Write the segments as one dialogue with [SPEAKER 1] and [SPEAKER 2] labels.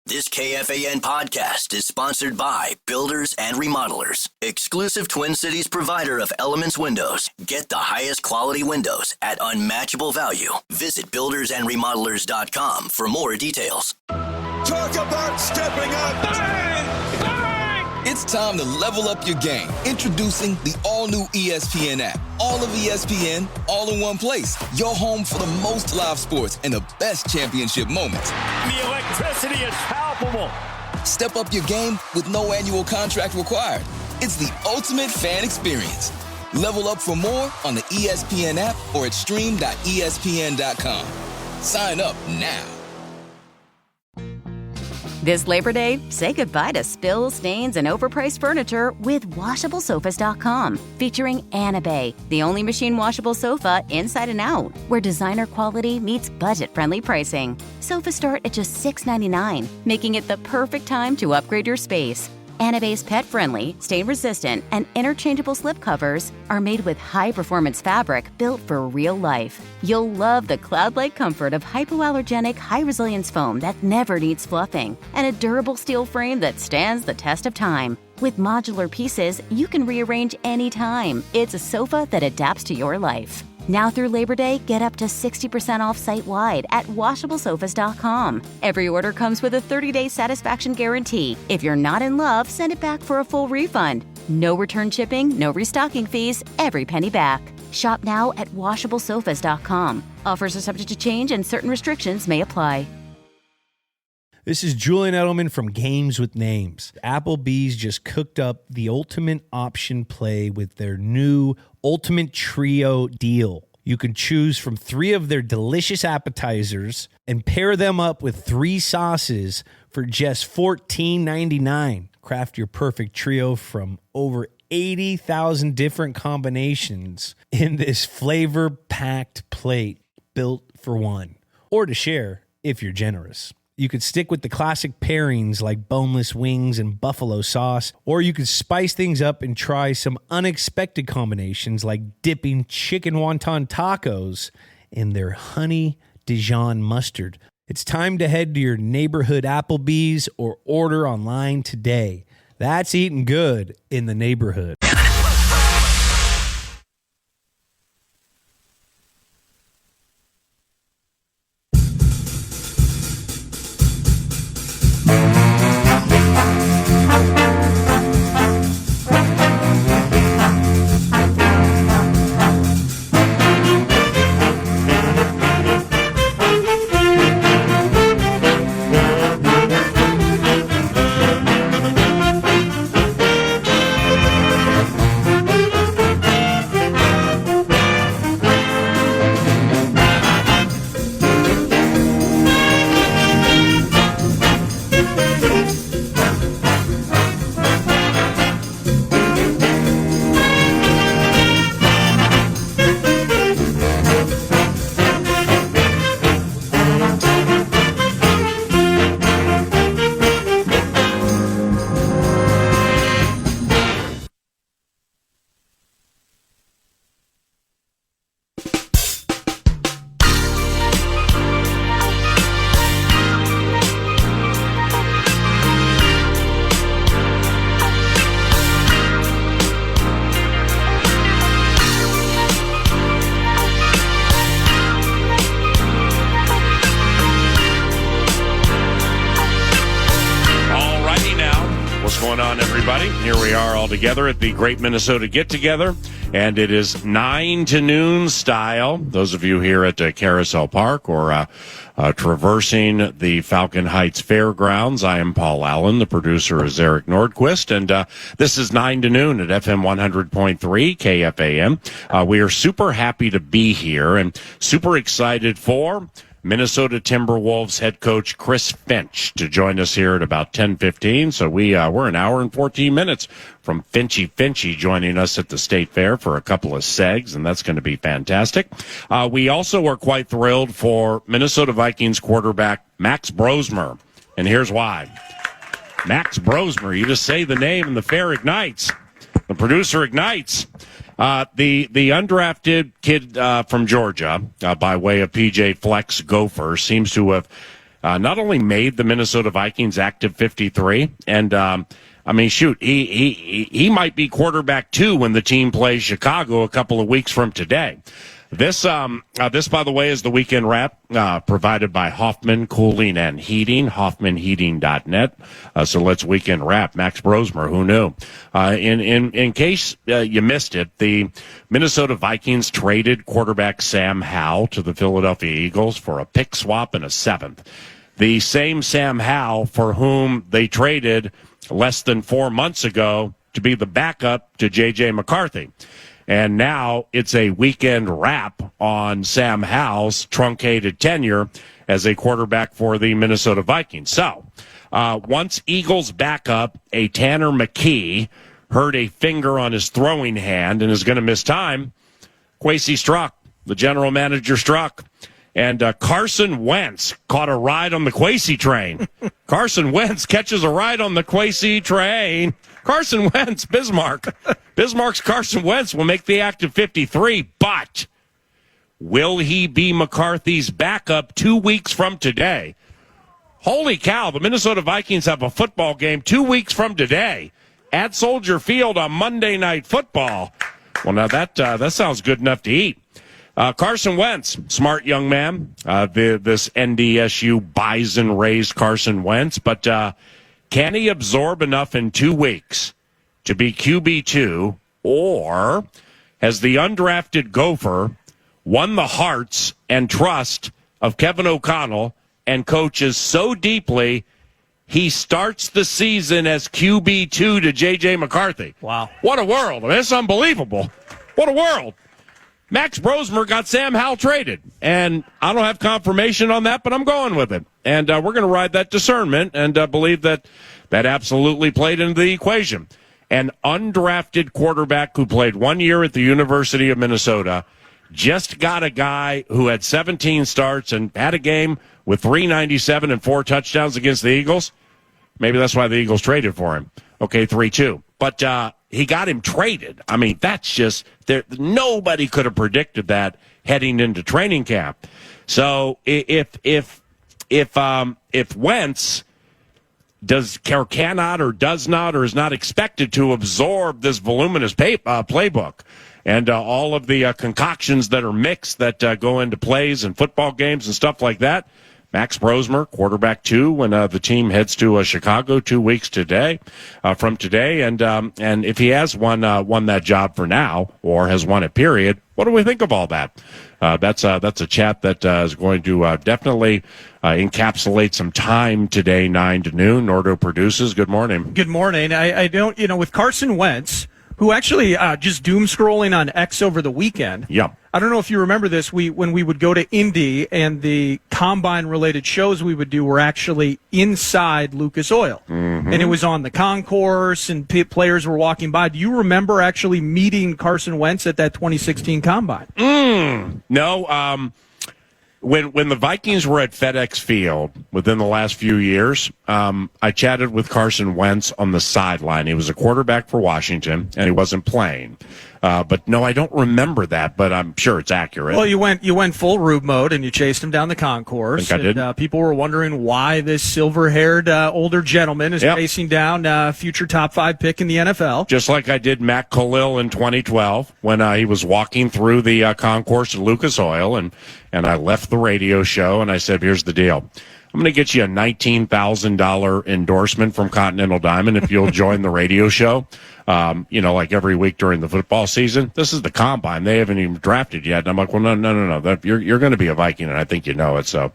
[SPEAKER 1] This KFAN podcast is sponsored by Builders and Remodelers, exclusive Twin Cities provider of Elements Windows. Get the highest quality windows at unmatchable value. Visit buildersandremodelers.com for more details.
[SPEAKER 2] Talk about stepping up. Bang! Bang!
[SPEAKER 3] It's time to level up your game. Introducing the all-new ESPN app. All of ESPN, all in one place. Your home for the most live sports and the best championship moments.
[SPEAKER 4] The electricity is palpable.
[SPEAKER 3] Step up your game with no annual contract required. It's the ultimate fan experience. Level up for more on the ESPN app or at stream.espn.com. Sign up now.
[SPEAKER 5] This Labor Day, say goodbye to spills, stains, and overpriced furniture with WashableSofas.com. Featuring Anabe, the only machine washable sofa inside and out, where designer quality meets budget-friendly pricing. Sofas start at just $6.99, making it the perfect time to upgrade your space. Anabe's pet-friendly, stain-resistant, and interchangeable slipcovers are made with high-performance fabric built for real life. You'll love the cloud-like comfort of hypoallergenic, high-resilience foam that never needs fluffing, and a durable steel frame that stands the test of time. With modular pieces, you can rearrange anytime. It's a sofa that adapts to your life. Now through Labor Day, get up to 60% off site-wide at WashableSofas.com. Every order comes with a 30-day satisfaction guarantee. If you're not in love, send it back for a full refund. No return shipping, no restocking fees, every penny back. Shop now at WashableSofas.com. Offers are subject to change and certain restrictions may apply.
[SPEAKER 6] This is Julian Edelman from Games with Names. Applebee's just cooked up the ultimate option play with their new Ultimate Trio deal. You can choose from 3 of their delicious appetizers and pair them up with 3 sauces for just $14.99. Craft your perfect trio from over 80,000 different combinations in this flavor-packed plate built for one, or to share if you're generous. You could stick with the classic pairings like boneless wings and buffalo sauce, or you could spice things up and try some unexpected combinations like dipping chicken wonton tacos in their honey Dijon mustard. It's time to head to your neighborhood Applebee's or order online today. That's eating good in the neighborhood.
[SPEAKER 4] Here we are all together at the Great Minnesota Get-Together, and it is 9 to noon style. Those of you here at Carousel Park or traversing the Falcon Heights Fairgrounds, I am Paul Allen. The producer is Eric Nordquist, and this is 9 to noon at FM 100.3 KFAN. We are super happy to be here and super excited for Minnesota Timberwolves head coach Chris Finch to join us here at about 10:15. So we're an hour and 14 minutes from Finchy joining us at the State Fair for a couple of segs, and that's going to be fantastic. We also are quite thrilled for Minnesota Vikings quarterback Max Brosmer, and here's why. Max Brosmer, you just say the name and the fair ignites. The producer ignites. The undrafted kid from Georgia, by way of PJ Fleck's Gopher, seems to have not only made the Minnesota Vikings active 53, and I mean, shoot, he might be quarterback 2 when the team plays Chicago a couple of weeks from today. This, by the way, is the weekend wrap provided by Hoffman Cooling and Heating, hoffmanheating.net. So let's weekend wrap. Max Brosmer, who knew? In case you missed it, the Minnesota Vikings traded quarterback Sam Howell to the Philadelphia Eagles for a pick swap and a 7th. The same Sam Howell for whom they traded less than 4 months ago to be the backup to J.J. McCarthy. And now it's a weekend wrap on Sam Howell's truncated tenure as a quarterback for the Minnesota Vikings. So, once Eagles backup, a Tanner McKee, hurt a finger on his throwing hand and is going to miss time, Kwesi struck. The general manager struck. And Carson Wentz caught a ride on the Kwesi train. Carson Wentz catches a ride on the Kwesi train. Carson Wentz, Bismarck. Bismarck's Carson Wentz will make the active 53, but will he be McCarthy's backup 2 weeks from today? Holy cow, the Minnesota Vikings have a football game 2 weeks from today at Soldier Field on Monday Night Football. Well, now that sounds good enough to eat. Carson Wentz, smart young man, this NDSU Bison-raised Carson Wentz, but can he absorb enough in 2 weeks to be QB2, or has the undrafted Gopher won the hearts and trust of Kevin O'Connell and coaches so deeply he starts the season as QB2 to J.J. McCarthy?
[SPEAKER 6] Wow.
[SPEAKER 4] What a world. I mean, it's unbelievable. What a world. Max Brosmer got Sam Howell traded, and I don't have confirmation on that, but I'm going with it. And we're going to ride that discernment and believe that absolutely played into the equation. An undrafted quarterback who played 1 year at the University of Minnesota just got a guy who had 17 starts and had a game with 397 and 4 touchdowns against the Eagles. Maybe that's why the Eagles traded for him. Okay, 3-2. But he got him traded. I mean, that's just nobody could have predicted that heading into training camp. So if Wentz cannot or does not or is not expected to absorb this voluminous playbook and all of the concoctions that are mixed that go into plays and football games and stuff like that, Max Brosmer, quarterback 2, when the team heads to Chicago 2 weeks from today, and if he has won that job for now or has won it, period, what do we think of all that? That's a chat that is going to definitely encapsulate some time today, 9 to noon. Nordo produces. Good morning.
[SPEAKER 7] Good morning. I don't, with Carson Wentz, who actually just doom scrolling on X over the weekend.
[SPEAKER 4] Yeah.
[SPEAKER 7] I don't know if you remember this. When we would go to Indy and the combine-related shows we would do were actually inside Lucas Oil. Mm-hmm. And it was on the concourse and players were walking by. Do you remember actually meeting Carson Wentz at that 2016 combine?
[SPEAKER 4] No. When the Vikings were at FedEx Field within the last few years, I chatted with Carson Wentz on the sideline. He was a quarterback for Washington, and he wasn't playing. But no, I don't remember that, but I'm sure it's accurate.
[SPEAKER 7] Well, you went full Rube mode, and you chased him down the concourse.
[SPEAKER 4] I did.
[SPEAKER 7] People were wondering why this silver-haired older gentleman is chasing down future top 5 pick in the NFL.
[SPEAKER 4] Just like I did Matt Khalil in 2012 when he was walking through the concourse at Lucas Oil, and I left the radio show, and I said, here's the deal. I'm going to get you a $19,000 endorsement from Continental Diamond if you'll join the radio show. Like every week during the football season. This is the combine. They haven't even drafted yet. And I'm like, well, no. You're going to be a Viking, and I think you know it. So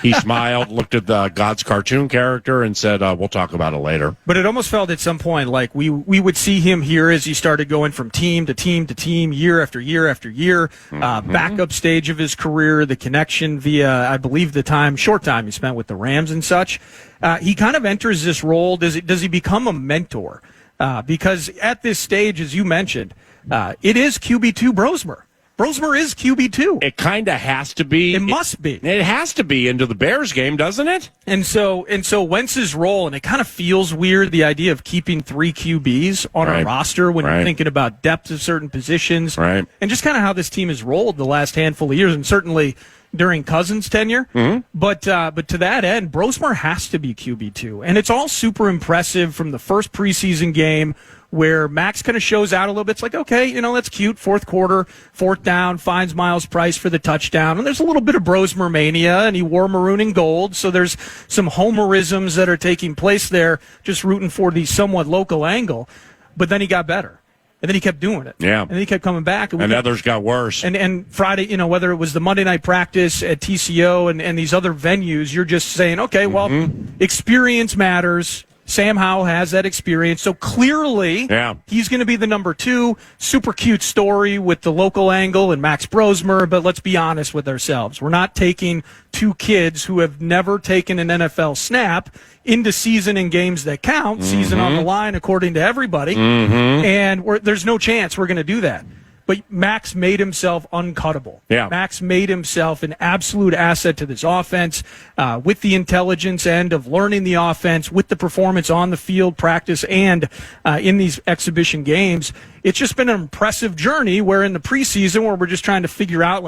[SPEAKER 4] he smiled, looked at God's cartoon character, and said, we'll talk about it later.
[SPEAKER 7] But it almost felt at some point like we would see him here as he started going from team to team to team, year after year after year. Backup stage of his career, the connection via, I believe, the short time he spent with the Rams and such. He kind of enters this role. Does he become a mentor? Because at this stage, as you mentioned, it is QB2 Brosmer. Brosmer is QB2.
[SPEAKER 4] It kind of has to be.
[SPEAKER 7] It must be.
[SPEAKER 4] It has to be into the Bears game, doesn't it?
[SPEAKER 7] And so Wentz's role, and it kind of feels weird, the idea of keeping 3 QBs on a roster when you're thinking about depth of certain positions.
[SPEAKER 4] Right.
[SPEAKER 7] And just kind of how this team has rolled the last handful of years. And certainly, during Cousins' tenure. But to that end, Brosmer has to be QB2. And it's all super impressive from the first preseason game where Max kind of shows out a little bit. It's like, okay, that's cute. Fourth quarter, fourth down, finds Miles Price for the touchdown. And there's a little bit of Brosmer mania, and he wore maroon and gold. So there's some homerisms that are taking place there, just rooting for the somewhat local angle. But then he got better. And then he kept doing it.
[SPEAKER 4] Yeah.
[SPEAKER 7] And then he kept coming back.
[SPEAKER 4] And others got worse.
[SPEAKER 7] And Friday, whether it was the Monday night practice at TCO and these other venues, you're just saying, okay, well, experience matters. Sam Howell has that experience. So clearly, he's going to be the number 2. Super cute story with the local angle and Max Brosmer, but let's be honest with ourselves. We're not taking 2 kids who have never taken an NFL snap into season and games that count, season on the line according to everybody, and there's no chance we're going to do that. But Max made himself uncuttable.
[SPEAKER 4] Yeah.
[SPEAKER 7] Max made himself an absolute asset to this offense with the intelligence end of learning the offense, with the performance on the field, practice, and in these exhibition games. It's just been an impressive journey where in the preseason where we're just trying to figure out,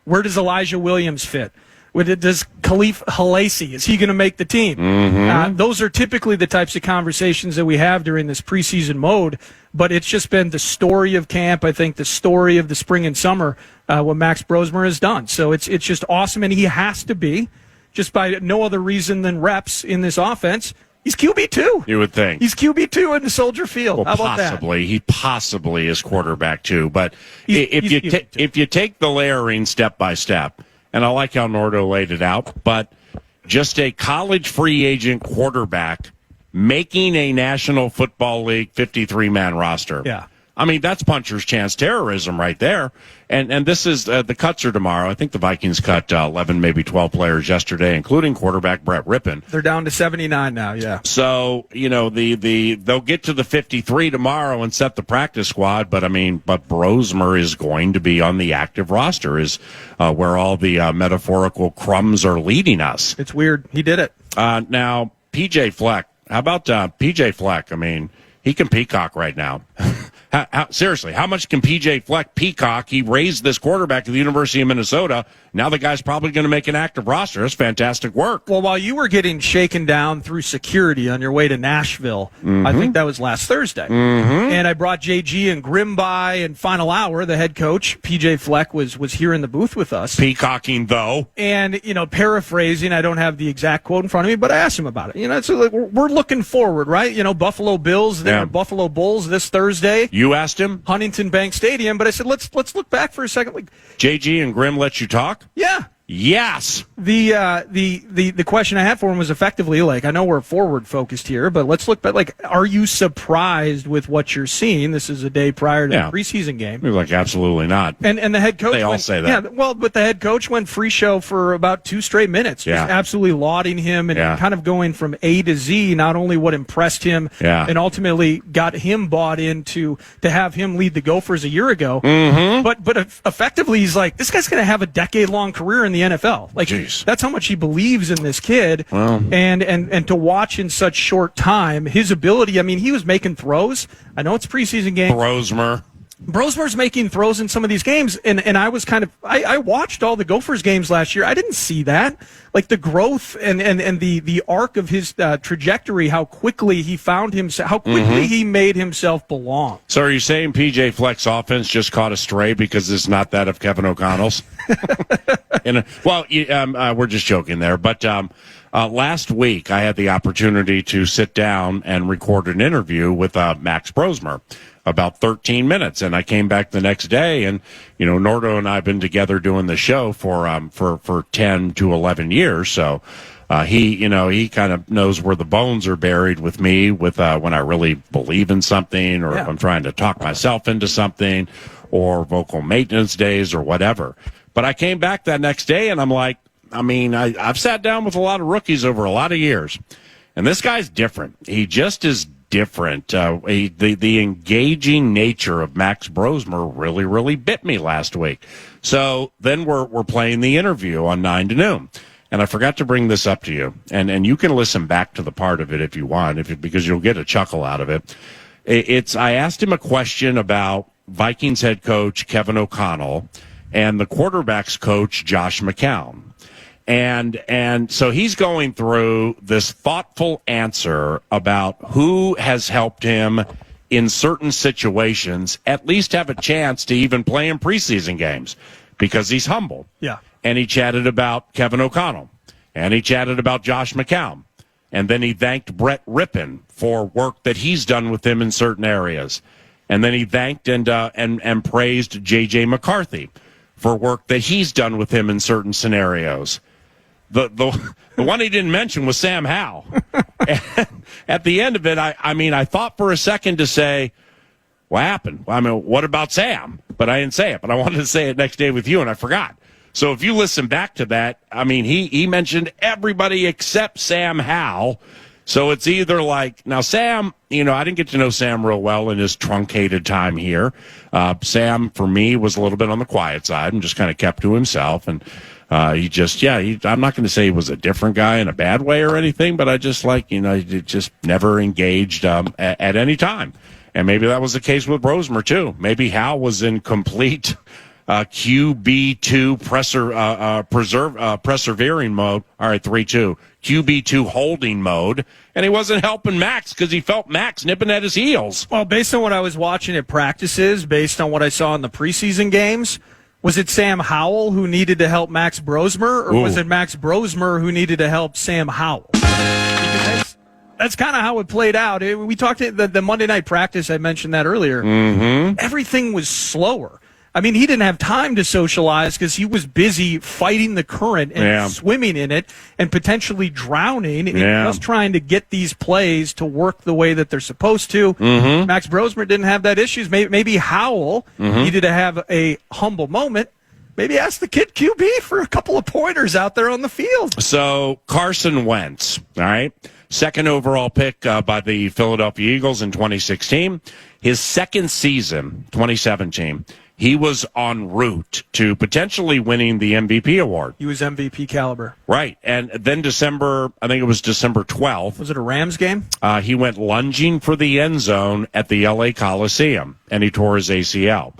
[SPEAKER 7] where does Elijah Williams fit? Does Khalif Halasi, is he going to make the team? Those are typically the types of conversations that we have during this preseason mode, but it's just been the story of camp, I think the story of the spring and summer, what Max Brosmer has done. So it's just awesome, and he has to be, just by no other reason than reps in this offense. He's QB2.
[SPEAKER 4] You would think.
[SPEAKER 7] He's QB2 in the Soldier Field.
[SPEAKER 4] Well,
[SPEAKER 7] how about
[SPEAKER 4] possibly.
[SPEAKER 7] that?
[SPEAKER 4] He possibly is quarterback, too. But
[SPEAKER 7] He's
[SPEAKER 4] if you take the layering step by step, and I like how Nordo laid it out, but just a college free agent quarterback making a National Football League 53-man roster.
[SPEAKER 7] Yeah.
[SPEAKER 4] I mean, that's puncher's chance terrorism right there. And this is the cuts are tomorrow. I think the Vikings cut 11, maybe 12 players yesterday, including quarterback Brett Rippon.
[SPEAKER 7] They're down to 79 now, yeah.
[SPEAKER 4] So, they'll get to the 53 tomorrow and set the practice squad, but Brosmer is going to be on the active roster, is where all the metaphorical crumbs are leading us.
[SPEAKER 7] It's weird. He did it.
[SPEAKER 4] Now, PJ Fleck. How about PJ Fleck? I mean, he can peacock right now. Seriously, how much can PJ Fleck peacock? He raised this quarterback at the University of Minnesota. Now the guy's probably going to make an active roster. That's fantastic work.
[SPEAKER 7] Well, while you were getting shaken down through security on your way to Nashville, I think that was last Thursday, and I brought JG and Grim by, and final hour, the head coach, PJ Fleck, was here in the booth with us.
[SPEAKER 4] Peacocking, though.
[SPEAKER 7] And, paraphrasing, I don't have the exact quote in front of me, but I asked him about it. So we're looking forward, right? Buffalo Bills, they're Buffalo Bulls this Thursday.
[SPEAKER 4] You asked him?
[SPEAKER 7] Huntington Bank Stadium, but I said, let's look back for a second.
[SPEAKER 4] JG and Grim let you talk?
[SPEAKER 7] Yeah.
[SPEAKER 4] Yes.
[SPEAKER 7] The question I had for him was effectively I know we're forward focused here, but let's look back. Are you surprised with what you're seeing? This is a day prior to the preseason game.
[SPEAKER 4] You're absolutely not.
[SPEAKER 7] And the head coach.
[SPEAKER 4] They all say that.
[SPEAKER 7] Yeah. Well, but the head coach went free show for about 2 straight minutes, just absolutely lauding him and kind of going from A to Z. Not only what impressed him, and ultimately got him bought into to have him lead the Gophers a year ago. But effectively, he's like, this guy's going to have a decade-long career in the NFL. That's how much he believes in this kid.
[SPEAKER 4] Well.
[SPEAKER 7] And to watch in such short time, his ability, he was making throws. I know it's a preseason game. Brosmer's making throws in some of these games, and I was I watched all the Gophers games last year. I didn't see that. The growth and the arc of his trajectory, how quickly he found himself, how quickly he made himself belong.
[SPEAKER 4] So are you saying PJ Fleck's offense just caught a stray because it's not that of Kevin O'Connell's? We're just joking there. But last week I had the opportunity to sit down and record an interview with Max Brosmer. About 13 minutes, and I came back the next day, and Nordo and I have been together doing the show for 10 to 11 years. So he kind of knows where the bones are buried with me with when I really believe in something, or if I'm trying to talk myself into something, or vocal maintenance days or whatever. But I came back that next day, and I'm like, I've sat down with a lot of rookies over a lot of years, and this guy's different. He just is different. The engaging nature of Max Brosmer really, really bit me last week. So then we're playing the interview on 9 to noon. And I forgot to bring this up to you. And you can listen back to the part of it if you want, because you'll get a chuckle out of it. I asked him a question about Vikings head coach Kevin O'Connell and the quarterback's coach, Josh McCown. And so he's going through this thoughtful answer about who has helped him in certain situations at least have a chance to even play in preseason games because he's humble.
[SPEAKER 7] Yeah.
[SPEAKER 4] And he chatted about Kevin O'Connell, and he chatted about Josh McCown. And then he thanked Brett Rippon for work that he's done with him in certain areas. And then he thanked and praised J.J. McCarthy for work that he's done with him in certain scenarios. The one he didn't mention was Sam Howell. At the end of it, I thought for a second to say, what happened? What about Sam? But I didn't say it. But I wanted to say it next day with you, and I forgot. So if you listen back to that, he mentioned everybody except Sam Howell. So it's either like, now Sam, I didn't get to know Sam real well in his truncated time here. Sam, for me, was a little bit on the quiet side and just kind of kept to himself. And I'm not going to say he was a different guy in a bad way or anything, but I just he just never engaged at any time. And maybe that was the case with Brosmer, too. Maybe Hal was in complete QB2 persevering mode. All right, 3-2. QB2 holding mode. And he wasn't helping Max because he felt Max nipping at his heels.
[SPEAKER 7] Well, based on what I was watching at practices, based on what I saw in the preseason games, was it Sam Howell who needed to help Max Brosmer, or was it Max Brosmer who needed to help Sam Howell? Because that's kind of how it played out. We talked at the Monday night practice, I mentioned that earlier. Mm-hmm. Everything was slower. He didn't have time to socialize because he was busy fighting the current and swimming in it and potentially drowning and just trying to get these plays to work the way that they're supposed to. Mm-hmm. Max Brosmer didn't have that issues. Maybe Howell needed to have a humble moment. Maybe ask the kid QB for a couple of pointers out there on the field.
[SPEAKER 4] So Carson Wentz, all right, second overall pick by the Philadelphia Eagles in 2016. His second season, 2017, he was en route to potentially winning the MVP award.
[SPEAKER 7] He was MVP caliber.
[SPEAKER 4] Right. And then December 12th.
[SPEAKER 7] Was it a Rams game?
[SPEAKER 4] He went lunging for the end zone at the L.A. Coliseum, and he tore his ACL.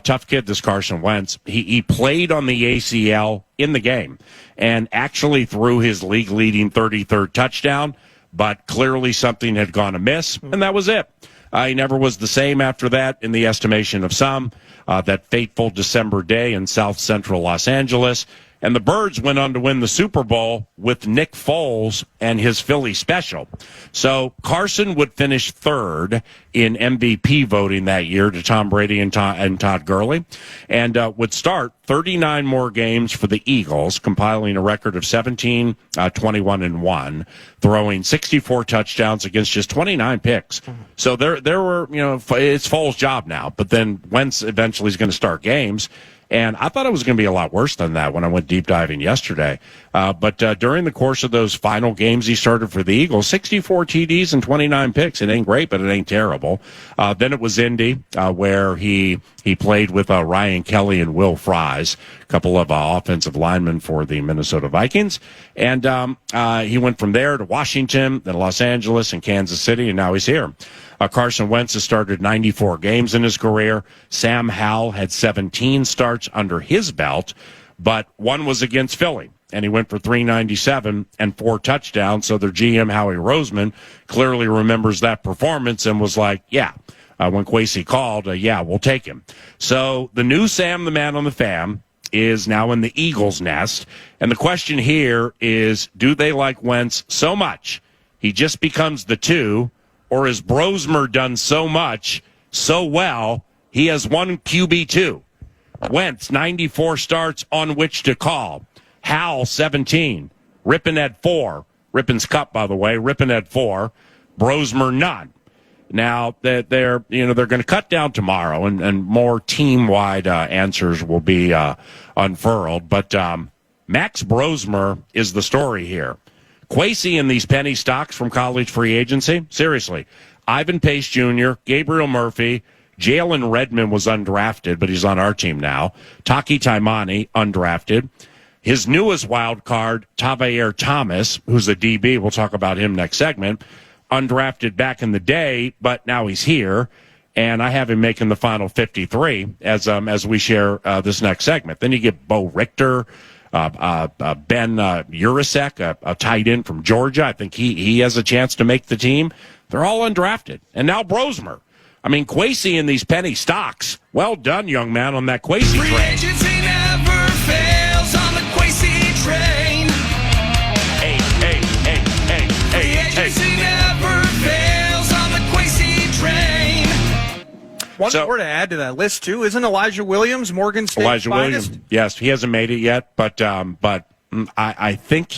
[SPEAKER 4] Tough kid, this Carson Wentz. He played on the ACL in the game and actually threw his league-leading 33rd touchdown, but clearly something had gone amiss, and that was it. He never was the same after that in the estimation of some. That fateful December day in South Central Los Angeles. And the Birds went on to win the Super Bowl with Nick Foles and his Philly special. So Carson would finish third in MVP voting that year to Tom Brady and Todd Gurley, and would start 39 more games for the Eagles, compiling a record of 17, 21-1, throwing 64 touchdowns against just 29 picks. So there were, it's Foles' job now, but then Wentz eventually is going to start games. And I thought it was going to be a lot worse than that when I went deep diving yesterday. But during the course of those final games he started for the Eagles, 64 TDs and 29 picks. It ain't great, but it ain't terrible. Then it was Indy, where he played with Ryan Kelly and Will Fries, a couple of offensive linemen for the Minnesota Vikings. And he went from there to Washington, then Los Angeles and Kansas City, and now he's here. Carson Wentz has started 94 games in his career. Sam Howell had 17 starts under his belt, but one was against Philly, and he went for 397 and 4 touchdowns. So their GM, Howie Roseman, clearly remembers that performance and was like, when Kwesi called, we'll take him. So the new Sam the Man on the Fam is now in the Eagles' nest, and the question here is, do they like Wentz so much he just becomes the 2, or has Brosmer done so much, so well, he has one QB2? Wentz, 94 starts on which to call. Howell, 17. Rippon had 4. Rippon's Cup, by the way. Rippon had 4. Brosmer, none. Now, they're going to cut down tomorrow, and more team-wide answers will be unfurled. But Max Brosmer is the story here. Kwesi and these penny stocks from college free agency, seriously. Ivan Pace Jr., Gabriel Murphy, Jalen Redmond was undrafted, but he's on our team now. Taki Taimani, undrafted. His newest wild card, Tavair Thomas, who's a DB, we'll talk about him next segment, undrafted back in the day, but now he's here. and I have him making the final 53 as we share this next segment. Then you get Bo Richter, Ben Urasek, a tight end from Georgia. I think he has a chance to make the team. They're all undrafted. And now Brosmer. I mean, Kwesi in these penny stocks. Well done, young man, on that Kwesi
[SPEAKER 2] Free
[SPEAKER 4] train.
[SPEAKER 2] agency never fails on the Kwesi train.
[SPEAKER 4] Hey.
[SPEAKER 2] Free agency never fails on the Kwesi train.
[SPEAKER 7] One more to add to that list, too. Isn't Elijah Williams Morgan State's
[SPEAKER 4] Elijah
[SPEAKER 7] finest?
[SPEAKER 4] Williams, yes, he hasn't made it yet, but I think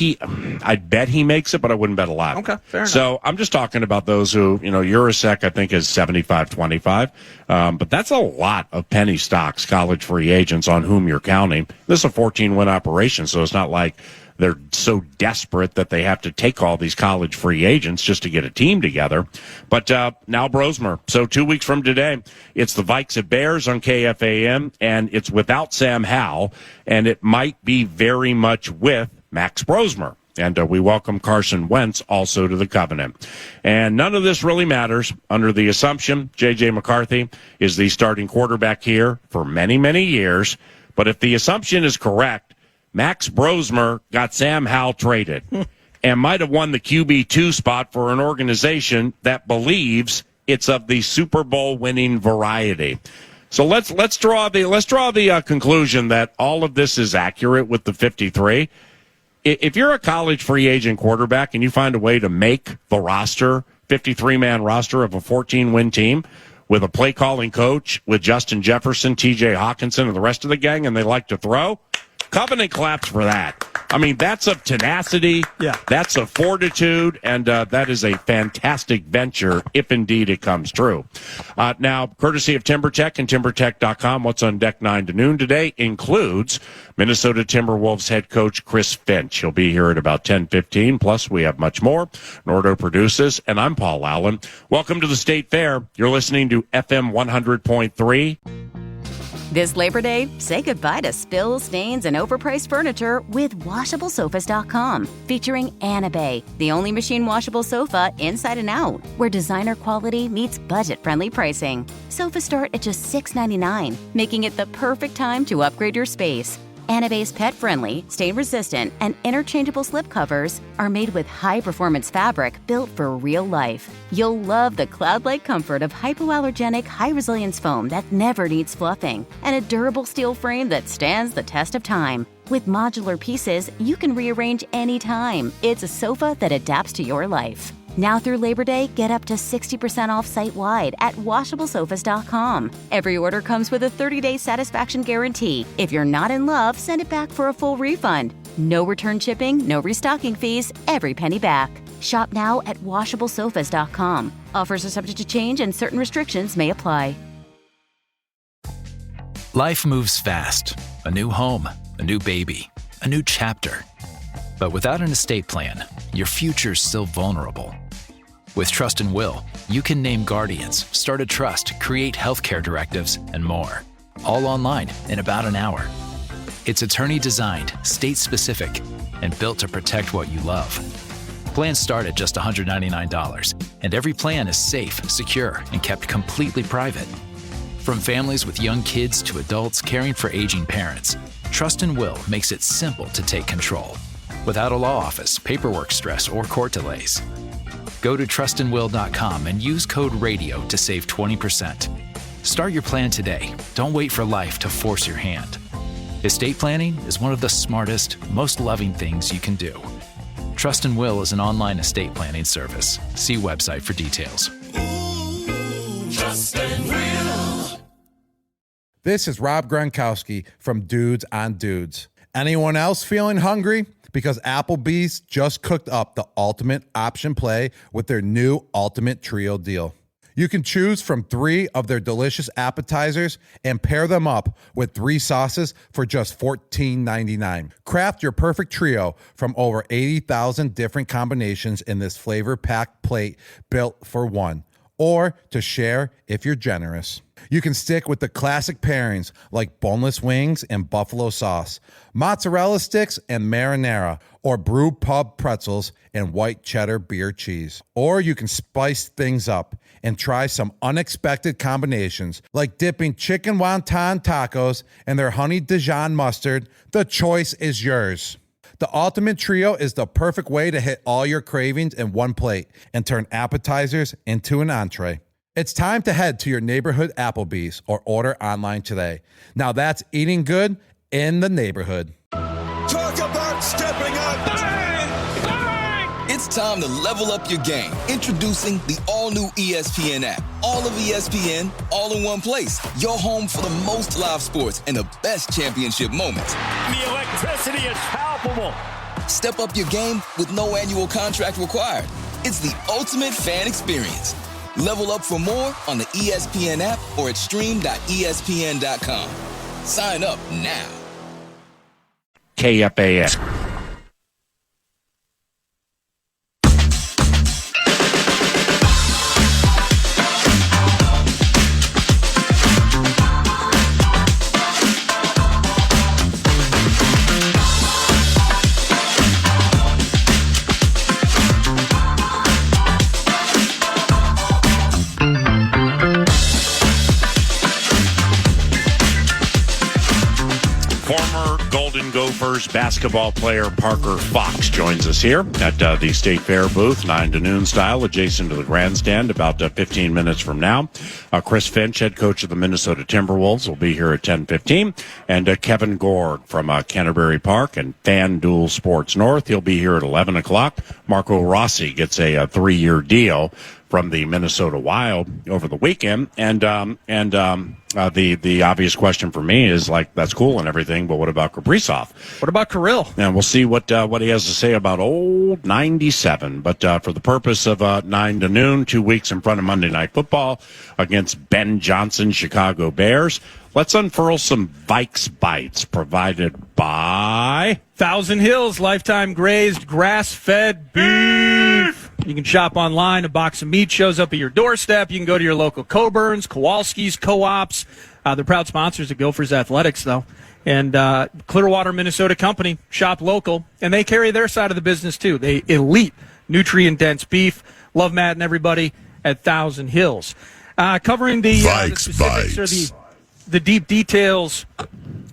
[SPEAKER 4] I'd bet he makes it, but I wouldn't bet a lot.
[SPEAKER 7] Okay, fair enough.
[SPEAKER 4] So I'm just talking about those who, Urasek, I think, is 75-25. But that's a lot of penny stocks, college free agents on whom you're counting. This is a 14-win operation, so it's not like they're so desperate that they have to take all these college free agents just to get a team together. But now Brosmer. So 2 weeks from today, it's the Vikes at Bears on KFAN, and it's without Sam Howell, and it might be very much with Max Brosmer. And we welcome Carson Wentz also to the Covenant. And none of this really matters under the assumption J.J. McCarthy is the starting quarterback here for many, many years. But if the assumption is correct, Max Brosmer got Sam Howell traded and might have won the QB2 spot for an organization that believes it's of the Super Bowl winning variety. So let's draw the conclusion that all of this is accurate with the 53. If you're a college free agent quarterback and you find a way to make the roster, 53-man roster of a 14-win team with a play calling coach, with Justin Jefferson, TJ Hawkinson, and the rest of the gang, and they like to throw, Covenant claps for that. I mean, that's of tenacity.
[SPEAKER 7] Yeah.
[SPEAKER 4] That's of fortitude, and that is a fantastic venture if indeed it comes true. Now, courtesy of TimberTech and TimberTech.com, what's on deck 9 to noon today includes Minnesota Timberwolves head coach Chris Finch. He'll be here at about 10:15. Plus, we have much more. Nordo produces, and I'm Paul Allen. Welcome to the State Fair. You're listening to FM 100.3.
[SPEAKER 5] This Labor Day, say goodbye to spills, stains, and overpriced furniture with WashableSofas.com. Featuring Anabay, the only machine washable sofa inside and out, where designer quality meets budget-friendly pricing. Sofas start at just $6.99, making it the perfect time to upgrade your space. Anabay's pet-friendly, stain-resistant, and interchangeable slipcovers are made with high-performance fabric built for real life. You'll love the cloud-like comfort of hypoallergenic, high-resilience foam that never needs fluffing, and a durable steel frame that stands the test of time. With modular pieces, you can rearrange anytime. It's a sofa that adapts to your life. Now through Labor Day, get up to 60% off site-wide at WashableSofas.com. Every order comes with a 30-day satisfaction guarantee. If you're not in love, send it back for a full refund. No return shipping, no restocking fees, every penny back. Shop now at WashableSofas.com. Offers are subject to change and certain restrictions may apply.
[SPEAKER 8] Life moves fast. A new home, a new baby, a new chapter. But without an estate plan, your future's still vulnerable. With Trust and Will, you can name guardians, start a trust, create healthcare directives, and more. All online in about an hour. It's attorney-designed, state-specific, and built to protect what you love. Plans start at just $199, and every plan is safe, secure, and kept completely private. From families with young kids to adults caring for aging parents, Trust and Will makes it simple to take control, without a law office, paperwork stress, or court delays. Go to trustandwill.com and use code RADIO to save 20%. Start your plan today. Don't wait for life to force your hand. Estate planning is one of the smartest, most loving things you can do. Trust and Will is an online estate planning service. See website for details.
[SPEAKER 2] Trust and Will.
[SPEAKER 9] This is Rob Gronkowski from Dudes on Dudes. Anyone else feeling hungry? Because Applebee's just cooked up the ultimate option play with their new Ultimate Trio deal. You can choose from 3 of their delicious appetizers and pair them up with 3 sauces for just $14.99. Craft your perfect trio from over 80,000 different combinations in this flavor-packed plate built for one. or to share if you're generous. You can stick with the classic pairings like boneless wings and buffalo sauce, mozzarella sticks and marinara, or brew pub pretzels and white cheddar beer cheese. Or you can spice things up and try some unexpected combinations like dipping chicken wonton tacos in their honey Dijon mustard. The choice is yours. The Ultimate Trio is the perfect way to hit all your cravings in one plate and turn appetizers into an entree. It's time to head to your neighborhood Applebee's or order online today. Now that's eating good in the neighborhood.
[SPEAKER 2] Talk about stepping up.
[SPEAKER 3] It's time to level up your game. Introducing the all-new ESPN app. All of ESPN, all in one place. Your home for the most live sports and the best championship moments.
[SPEAKER 10] The electricity is palpable.
[SPEAKER 3] Step up your game with no annual contract required. It's the ultimate fan experience. Level up for more on the ESPN app or at stream.espn.com. Sign up now.
[SPEAKER 4] KFAN. Gophers basketball player Parker Fox joins us here at the State Fair booth, 9 to noon style, adjacent to the grandstand, about 15 minutes from now. Chris Finch, head coach of the Minnesota Timberwolves, will be here at 10:15, and Kevin Gord from Canterbury Park and FanDuel Sports North, he'll be here at 11 o'clock. Marco Rossi gets a 3-year deal from the Minnesota Wild over the weekend, and the obvious question for me is, like, that's cool and everything, but what about Kaprizov?
[SPEAKER 7] What about Kirill?
[SPEAKER 4] And we'll see what he has to say about old 97. But for the purpose of 9 to noon, 2 weeks in front of Monday Night Football against Ben Johnson's Chicago Bears, let's unfurl some Vikes Bites provided by
[SPEAKER 7] Thousand Hills Lifetime Grazed Grass-Fed Beef. You can shop online. A box of meat shows up at your doorstep. You can go to your local Coburns, Kowalski's, Co-ops. They're proud sponsors of Gophers Athletics, though. And Clearwater, Minnesota company, shop local. And they carry their side of the business, too. They elite, nutrient-dense beef. Love Matt and everybody at Thousand Hills. Covering the specifics or the deep details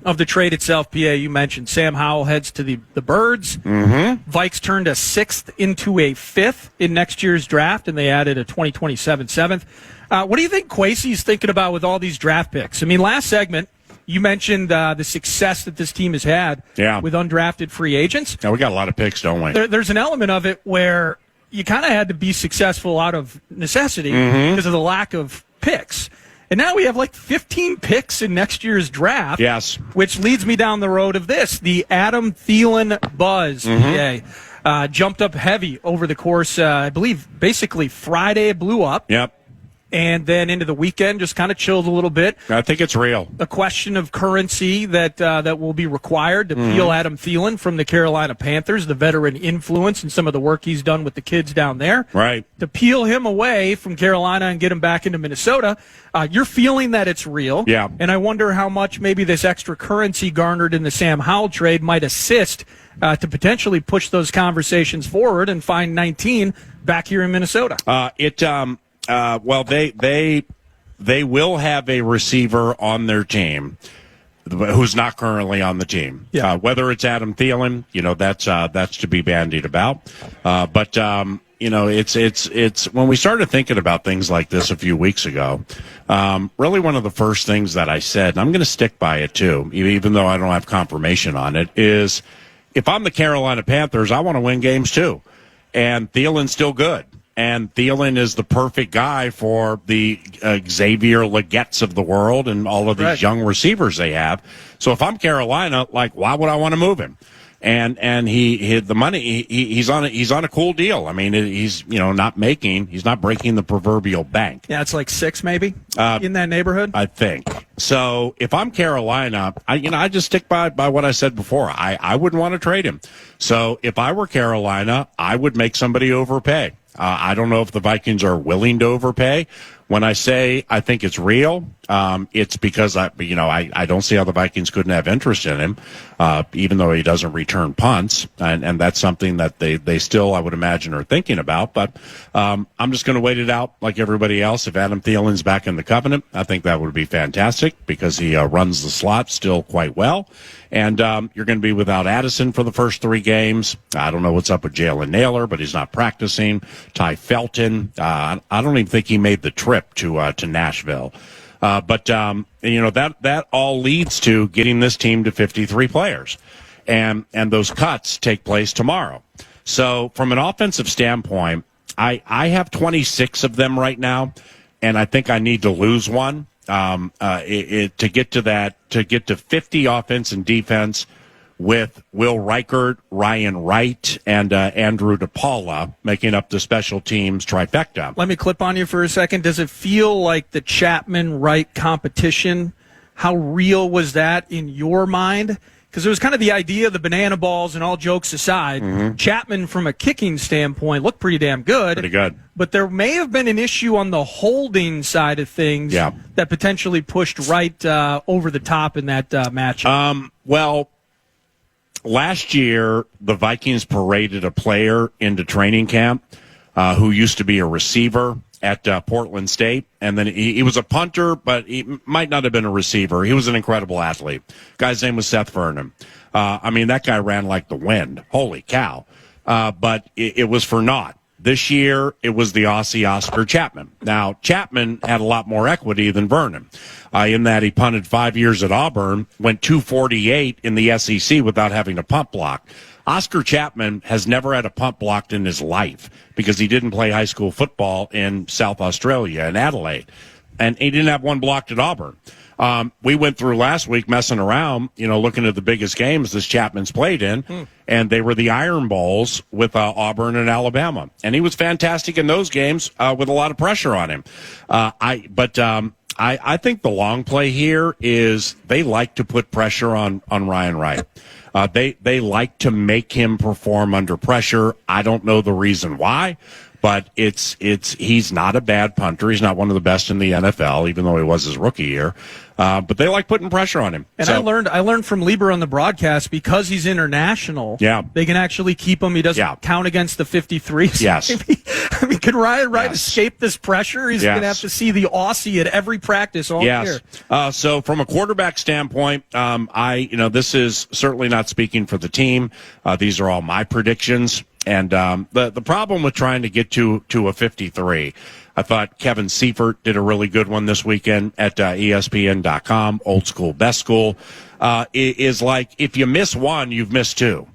[SPEAKER 7] of the trade itself, PA, you mentioned Sam Howell heads to the Birds.
[SPEAKER 4] Mm-hmm.
[SPEAKER 7] Vikes turned a 6th into a 5th in next year's draft, and they added a 2027 7th. What do you think Kwesi's thinking about with all these draft picks? I mean, last segment, you mentioned the success that this team has had with undrafted free agents.
[SPEAKER 4] Yeah, we got a lot of picks, don't we?
[SPEAKER 7] There's an element of it where you kind of had to be successful out of necessity because of the lack of picks. And now we have like 15 picks in next year's draft.
[SPEAKER 4] Yes.
[SPEAKER 7] Which leads me down the road of this. The Adam Thielen buzz jumped up heavy over the course, I believe, basically Friday it blew up.
[SPEAKER 4] Yep.
[SPEAKER 7] And then into the weekend, just kind of chilled a little bit.
[SPEAKER 4] I think it's real.
[SPEAKER 7] A question of currency that will be required to peel Adam Thielen from the Carolina Panthers, the veteran influence and some of the work he's done with the kids down there.
[SPEAKER 4] Right.
[SPEAKER 7] To peel him away from Carolina and get him back into Minnesota, you're feeling that it's real.
[SPEAKER 4] Yeah.
[SPEAKER 7] And I wonder how much maybe this extra currency garnered in the Sam Howell trade might assist to potentially push those conversations forward and find 19 back here in Minnesota.
[SPEAKER 4] Well, they will have a receiver on their team who's not currently on the team.
[SPEAKER 7] Yeah.
[SPEAKER 4] Whether it's Adam Thielen, that's to be bandied about. But it's when we started thinking about things like this a few weeks ago. Really, one of the first things that I said, and I'm going to stick by it too, even though I don't have confirmation on it, is if I'm the Carolina Panthers, I want to win games too, and Thielen's still good. And Thielen is the perfect guy for the Xavier Legetts of the world and all of these young receivers they have. So if I'm Carolina, like, why would I want to move him? And he the money he's on a cool deal. I mean, he's not breaking the proverbial bank.
[SPEAKER 7] Yeah, it's like 6 maybe in that neighborhood,
[SPEAKER 4] I think. So if I'm Carolina, I just stick by what I said before. I wouldn't want to trade him. So if I were Carolina, I would make somebody overpay. I don't know if the Vikings are willing to overpay. When I say I think it's real, it's because I don't see how the Vikings couldn't have interest in him, even though he doesn't return punts, and that's something that they still, I would imagine, are thinking about. But I'm just going to wait it out like everybody else. If Adam Thielen's back in the covenant, I think that would be fantastic because he runs the slot still quite well. And you're going to be without Addison for the first 3 games. I don't know what's up with Jalen Naylor, but he's not practicing. Ty Felton, I don't even think he made the trip to Nashville. But that all leads to getting this team to 53 players. And those cuts take place tomorrow. So from an offensive standpoint, I have 26 of them right now, and I think I need to lose one. To get to 50 offense and defense with Will Reichert, Ryan Wright, and Andrew DePaula making up the special teams trifecta.
[SPEAKER 7] Let me clip on you for a second. Does it feel like the Chapman-Wright competition, how real was that in your mind? Because it was kind of the idea of the banana balls, and all jokes aside, Chapman, from a kicking standpoint, looked pretty damn good.
[SPEAKER 4] Pretty good.
[SPEAKER 7] But there may have been an issue on the holding side of things that potentially pushed Wright over the top in that matchup.
[SPEAKER 4] Well, last year, the Vikings paraded a player into training camp who used to be a receiver at Portland State, and then he was a punter, but he might not have been a receiver. He was an incredible athlete. Guy's name was Seth Vernon. That guy ran like the wind. Holy cow. But it was for naught. This year, it was the Aussie Oscar Chapman. Now, Chapman had a lot more equity than Vernon, in that he punted 5 years at Auburn, went 248 in the SEC without having a punt block. Oscar Chapman has never had a punt blocked in his life because he didn't play high school football in South Australia, in Adelaide. And he didn't have one blocked at Auburn. We went through last week messing around, looking at the biggest games this Chapman's played in, and they were the Iron Bowls with Auburn and Alabama. And he was fantastic in those games with a lot of pressure on him. I think the long play here is they like to put pressure on Ryan Wright. They like to make him perform under pressure. I don't know the reason why, but he's not a bad punter. He's not one of the best in the NFL, even though he was his rookie year. But they like putting pressure on him.
[SPEAKER 7] And I learned from Lieber on the broadcast, because he's international.
[SPEAKER 4] Yeah.
[SPEAKER 7] They can actually keep him. He doesn't count against the 53. So
[SPEAKER 4] yes.
[SPEAKER 7] Could Ryan Wright escape this pressure? He's going to have to see the Aussie at every practice all year.
[SPEAKER 4] So from a quarterback standpoint, this is certainly not speaking for the team. These are all my predictions. And the problem with trying to get to a 53, I thought Kevin Seifert did a really good one this weekend at ESPN.com, Old School, Best School, is like if you miss one, you've missed two.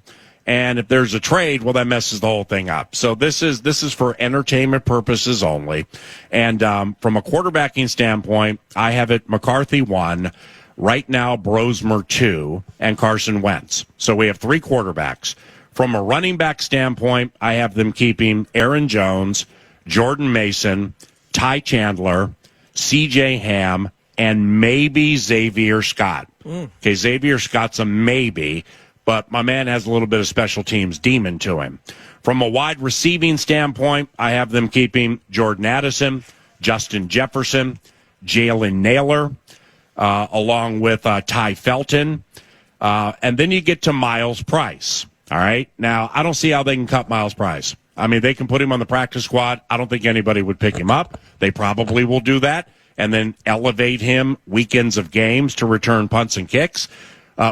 [SPEAKER 4] And if there's a trade, well, that messes the whole thing up. So this is for entertainment purposes only. And from a quarterbacking standpoint, I have it McCarthy 1, right now Brosmer 2, and Carson Wentz. So we have 3 quarterbacks. From a running back standpoint, I have them keeping Aaron Jones, Jordan Mason, Ty Chandler, C.J. Ham, and maybe Xavier Scott. Okay, Xavier Scott's a maybe, but my man has a little bit of special teams demon to him. From a wide receiving standpoint, I have them keeping Jordan Addison, Justin Jefferson, Jalen Naylor, along with Ty Felton. And then you get to Miles Price. All right. Now, I don't see how they can cut Miles Price. I mean, they can put him on the practice squad. I don't think anybody would pick him up. They probably will do that and then elevate him weekends of games to return punts and kicks.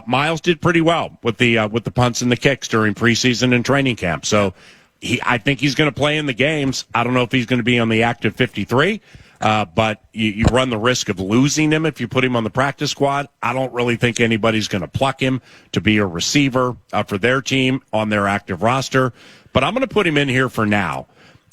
[SPEAKER 4] Miles did pretty well with the punts and the kicks during preseason and training camp. So I think he's going to play in the games. I don't know if he's going to be on the active 53. But you run the risk of losing him if you put him on the practice squad. I don't really think anybody's going to pluck him to be a receiver for their team on their active roster. But I'm going to put him in here for now.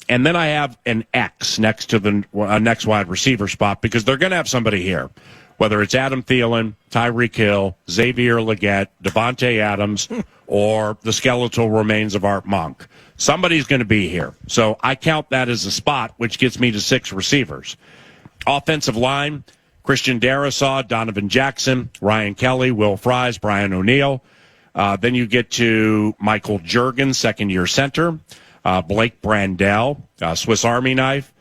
[SPEAKER 4] And then I have an X next to the next wide receiver spot because they're going to have somebody here. Whether it's Adam Thielen, Tyreek Hill, Xavier Legette, Devontae Adams, or the skeletal remains of Art Monk. Somebody's going to be here. So I count that as a spot, which gets me to 6 receivers. Offensive line, Christian Darrisaw, Donovan Jackson, Ryan Kelly, Will Fries, Brian O'Neill. Then you get to Michael Juergens, second-year center. Blake Brandell, Swiss Army knife,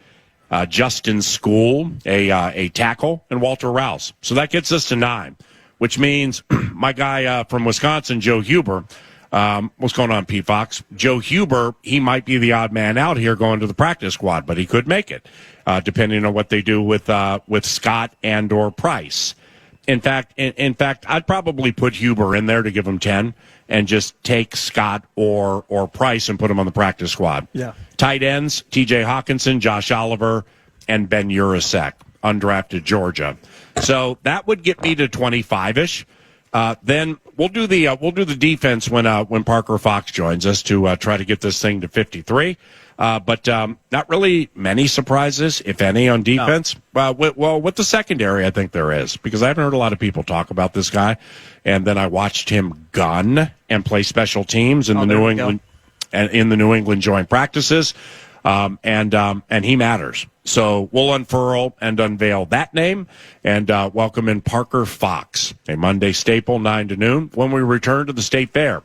[SPEAKER 4] Justin School, a tackle, and Walter Rouse. So that gets us to 9, which means my guy from Wisconsin, Joe Huber. What's going on, Pete Fox? Joe Huber, he might be the odd man out here going to the practice squad, but he could make it, depending on what they do with Scott and or Price. In fact, I'd probably put Huber in there to give him 10 and just take Scott or Price and put him on the practice squad.
[SPEAKER 7] Yeah.
[SPEAKER 4] Tight ends, T.J. Hawkinson, Josh Oliver, and Ben Urasek, undrafted Georgia. So that would get me to 25-ish. Then we'll do the defense when Parker Fox joins us to try to get this thing to 53. But not really many surprises, if any, on defense. No. With the secondary, I think there is, because I haven't heard a lot of people talk about this guy. And then I watched him gun and play special teams in the New England joint practices. And he matters. So we'll unfurl and unveil that name and welcome in Parker Fox, a Monday staple, 9 to noon, when we return to the State Fair.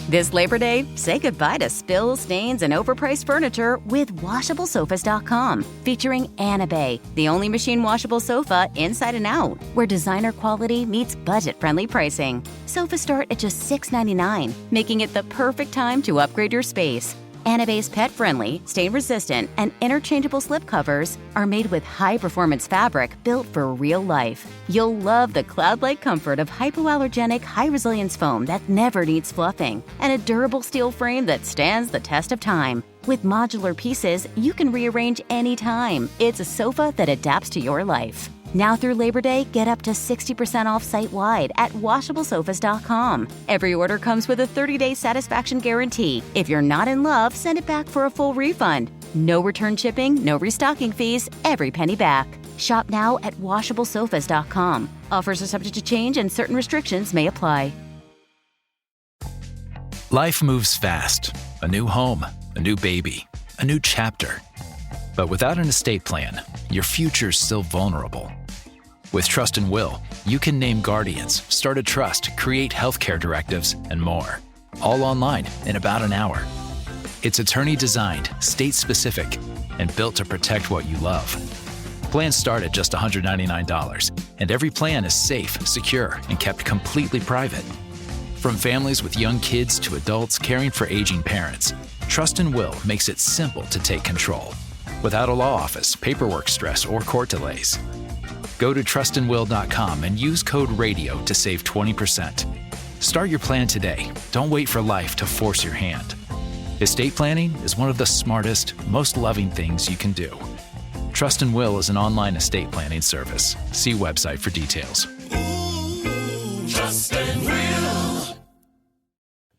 [SPEAKER 5] This Labor Day, say goodbye to spills, stains, and overpriced furniture with WashableSofas.com. Featuring Anabay, the only machine washable sofa inside and out, where designer quality meets budget-friendly pricing. Sofas start at just $6.99, making it the perfect time to upgrade your space. Anabay's pet-friendly, stain-resistant, and interchangeable slipcovers are made with high-performance fabric built for real life. You'll love the cloud-like comfort of hypoallergenic, high-resilience foam that never needs fluffing, and a durable steel frame that stands the test of time. With modular pieces, you can rearrange anytime. It's a sofa that adapts to your life. Now through Labor Day, get up to 60% off site-wide at WashableSofas.com. Every order comes with a 30-day satisfaction guarantee. If you're not in love, send it back for a full refund. No return shipping, no restocking fees, every penny back. Shop now at WashableSofas.com. Offers are subject to change and certain restrictions may apply.
[SPEAKER 8] Life moves fast. A new home, a new baby, a new chapter. But without an estate plan, your future's still vulnerable. With Trust and Will, you can name guardians, start a trust, create healthcare directives, and more. All online in about an hour. It's attorney-designed, state-specific, and built to protect what you love. Plans start at just $199, and every plan is safe, secure, and kept completely private. From families with young kids to adults caring for aging parents, Trust and Will makes it simple to take control, without a law office, paperwork stress, or court delays. Go to trustandwill.com and use code RADIO to save 20%. Start your plan today. Don't wait for life to force your hand. Estate planning is one of the smartest, most loving things you can do. Trust and Will is an online estate planning service. See website for details.
[SPEAKER 2] Trust and Will.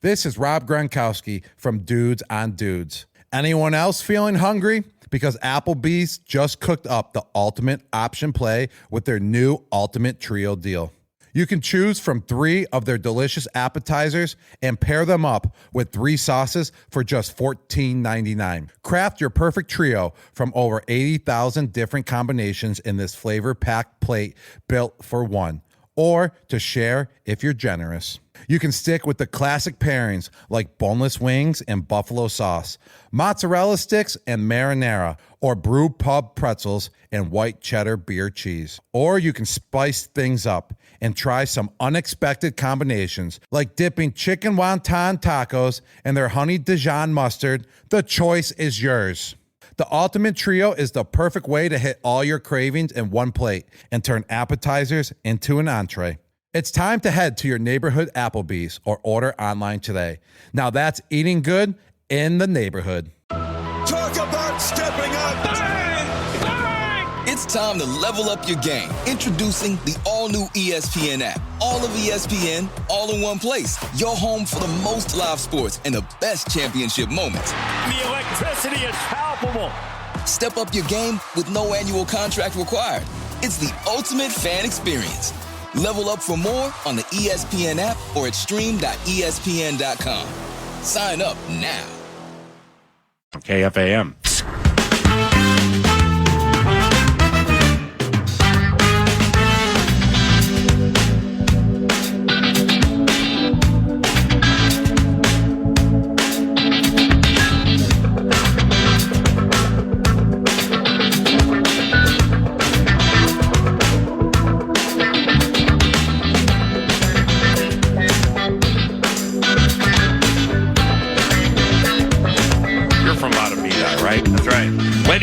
[SPEAKER 9] This is Rob Gronkowski from Dudes on Dudes. Anyone else feeling hungry? Because Applebee's just cooked up the ultimate option play with their new Ultimate Trio deal. You can choose from 3 of their delicious appetizers and pair them up with 3 sauces for just $14.99. Craft your perfect trio from over 80,000 different combinations in this flavor-packed plate built for one, or to share if you're generous. You can stick with the classic pairings like boneless wings and buffalo sauce, mozzarella sticks and marinara, or brew pub pretzels and white cheddar beer cheese. Or you can spice things up and try some unexpected combinations like dipping chicken wonton tacos in their honey Dijon mustard. The choice is yours. The Ultimate Trio is the perfect way to hit all your cravings in one plate and turn appetizers into an entree. It's time to head to your neighborhood Applebee's or order online today. Now that's eating good in the neighborhood.
[SPEAKER 10] Talk about stepping up. Bang! Bang!
[SPEAKER 3] It's time to level up your game. Introducing the all-new ESPN app. All of ESPN, all in one place. Your home for the most live sports and the best championship moments.
[SPEAKER 10] The electricity is palpable.
[SPEAKER 3] Step up your game with no annual contract required. It's the ultimate fan experience. Level up for more on the ESPN app or at stream.espn.com. Sign up now.
[SPEAKER 4] KFAN.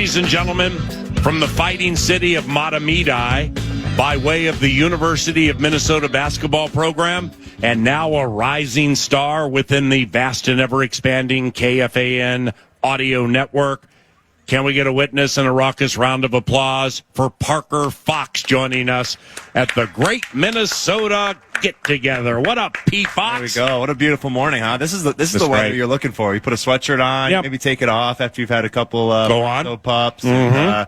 [SPEAKER 4] ladies and gentlemen, from the fighting city of Matamidi, by way of the University of Minnesota basketball program, and now a rising star within the vast and ever-expanding KFAN audio network. Can we get a witness and a raucous round of applause for Parker Fox joining us at the Great Minnesota Get-Together? What up, P. Fox?
[SPEAKER 11] There we go. What a beautiful morning, huh? This is the weather you're looking for. You put a sweatshirt on, maybe take it off after you've had a couple soap pups. And,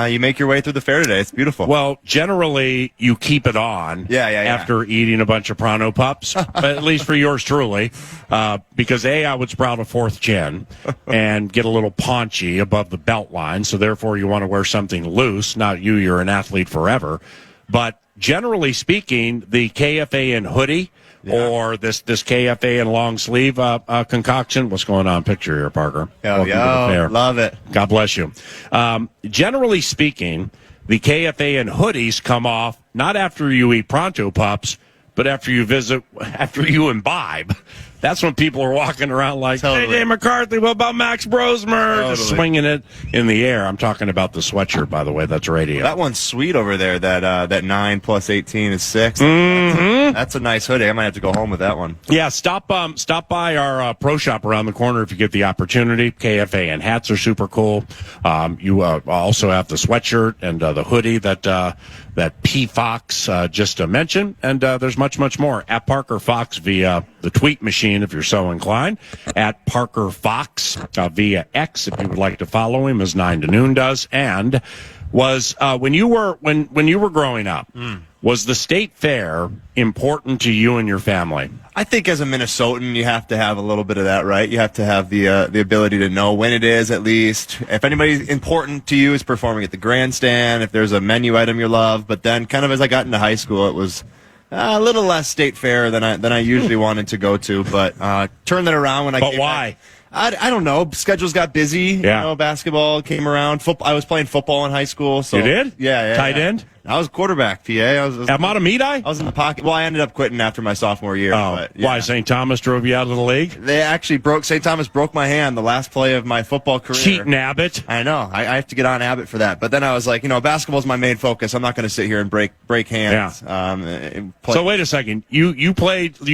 [SPEAKER 11] you make your way through the fair today. It's beautiful.
[SPEAKER 4] Well, generally, you keep it on after eating a bunch of Pronto Pups, but at least for yours truly, because I would sprout a fourth chin and get a little paunchy above the belt line, so therefore you want to wear something loose. Not you're an athlete forever. But generally speaking, the KFAN hoodie or this KFAN long sleeve concoction. What's going on? Picture here, Parker.
[SPEAKER 11] Love it.
[SPEAKER 4] God bless you. Generally speaking, the KFAN hoodies come off not after you eat Pronto Pups, but after you imbibe. That's when people are walking around like, Hey, Dave McCarthy, what about Max Brosmer? Just swinging it in the air. I'm talking about the sweatshirt, by the way. That's radio.
[SPEAKER 11] That one's sweet over there. That 9 plus 18 is 6. That's a nice hoodie. I might have to go home with that one.
[SPEAKER 4] Yeah, stop by our pro shop around the corner if you get the opportunity. KFAN hats are super cool. You also have the sweatshirt and the hoodie that P. Fox just mentioned. And there's much, much more. At Parker Fox via the tweet machine, if you're so inclined. At Parker Fox via X, if you would like to follow him, as 9 to Noon does. And was when you were growing up, was the state fair important to you and your family?
[SPEAKER 11] I think as a Minnesotan, you have to have a little bit of that, right? You have to have the ability to know when it is, at least. If anybody important to you is performing at the grandstand, if there's a menu item you love. But then kind of as I got into high school, it was a little less state fair than I usually wanted to go to. But turned that around when I came
[SPEAKER 4] why?
[SPEAKER 11] back. I don't know. Schedules got busy.
[SPEAKER 4] Yeah.
[SPEAKER 11] You know, basketball came around. I was playing football in high school. So
[SPEAKER 4] you did?
[SPEAKER 11] Yeah.
[SPEAKER 4] Tight end?
[SPEAKER 11] I was quarterback, PA. I was
[SPEAKER 4] at Matamidi?
[SPEAKER 11] I was in the pocket. Well, I ended up quitting after my sophomore year.
[SPEAKER 4] Oh,
[SPEAKER 11] but, yeah.
[SPEAKER 4] Why? St. Thomas drove you out of the league?
[SPEAKER 11] They actually St. Thomas broke my hand the last play of my football career.
[SPEAKER 4] Cheating Abbott.
[SPEAKER 11] I know. I have to get on Abbott for that. But then I was like, basketball's my main focus. I'm not going to sit here and break hands.
[SPEAKER 4] Yeah. So wait a second. You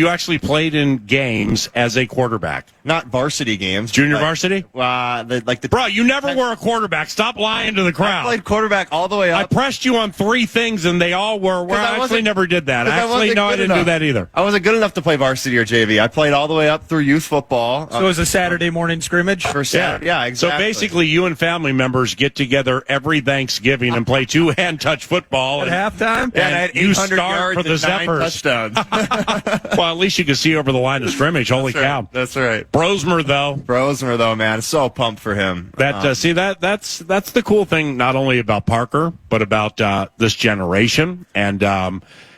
[SPEAKER 4] actually played in games as a quarterback.
[SPEAKER 11] Not varsity games.
[SPEAKER 4] Junior varsity?
[SPEAKER 11] Bro,
[SPEAKER 4] you never were a quarterback. Stop lying to the crowd.
[SPEAKER 11] I played quarterback all the way up.
[SPEAKER 4] I pressed you on 3 things, and they all were. Well, I actually never did that. I didn't do that either.
[SPEAKER 11] I wasn't good enough to play varsity or JV. I played all the way up through youth football.
[SPEAKER 7] So it was a Saturday morning scrimmage?
[SPEAKER 11] For Saturday, yeah, exactly.
[SPEAKER 4] So basically, you and family members get together every Thanksgiving and play two-hand touch football.
[SPEAKER 7] At halftime?
[SPEAKER 11] Yeah, and I had 800 yards
[SPEAKER 4] for the
[SPEAKER 11] and 9
[SPEAKER 4] Zephyrs.
[SPEAKER 11] touchdowns.
[SPEAKER 4] Well, at least you can see over the line of scrimmage. Holy cow.
[SPEAKER 11] That's right.
[SPEAKER 4] Brosmer, though,
[SPEAKER 11] man. So pumped for him.
[SPEAKER 4] That's the cool thing, not only about Parker, but about this generation and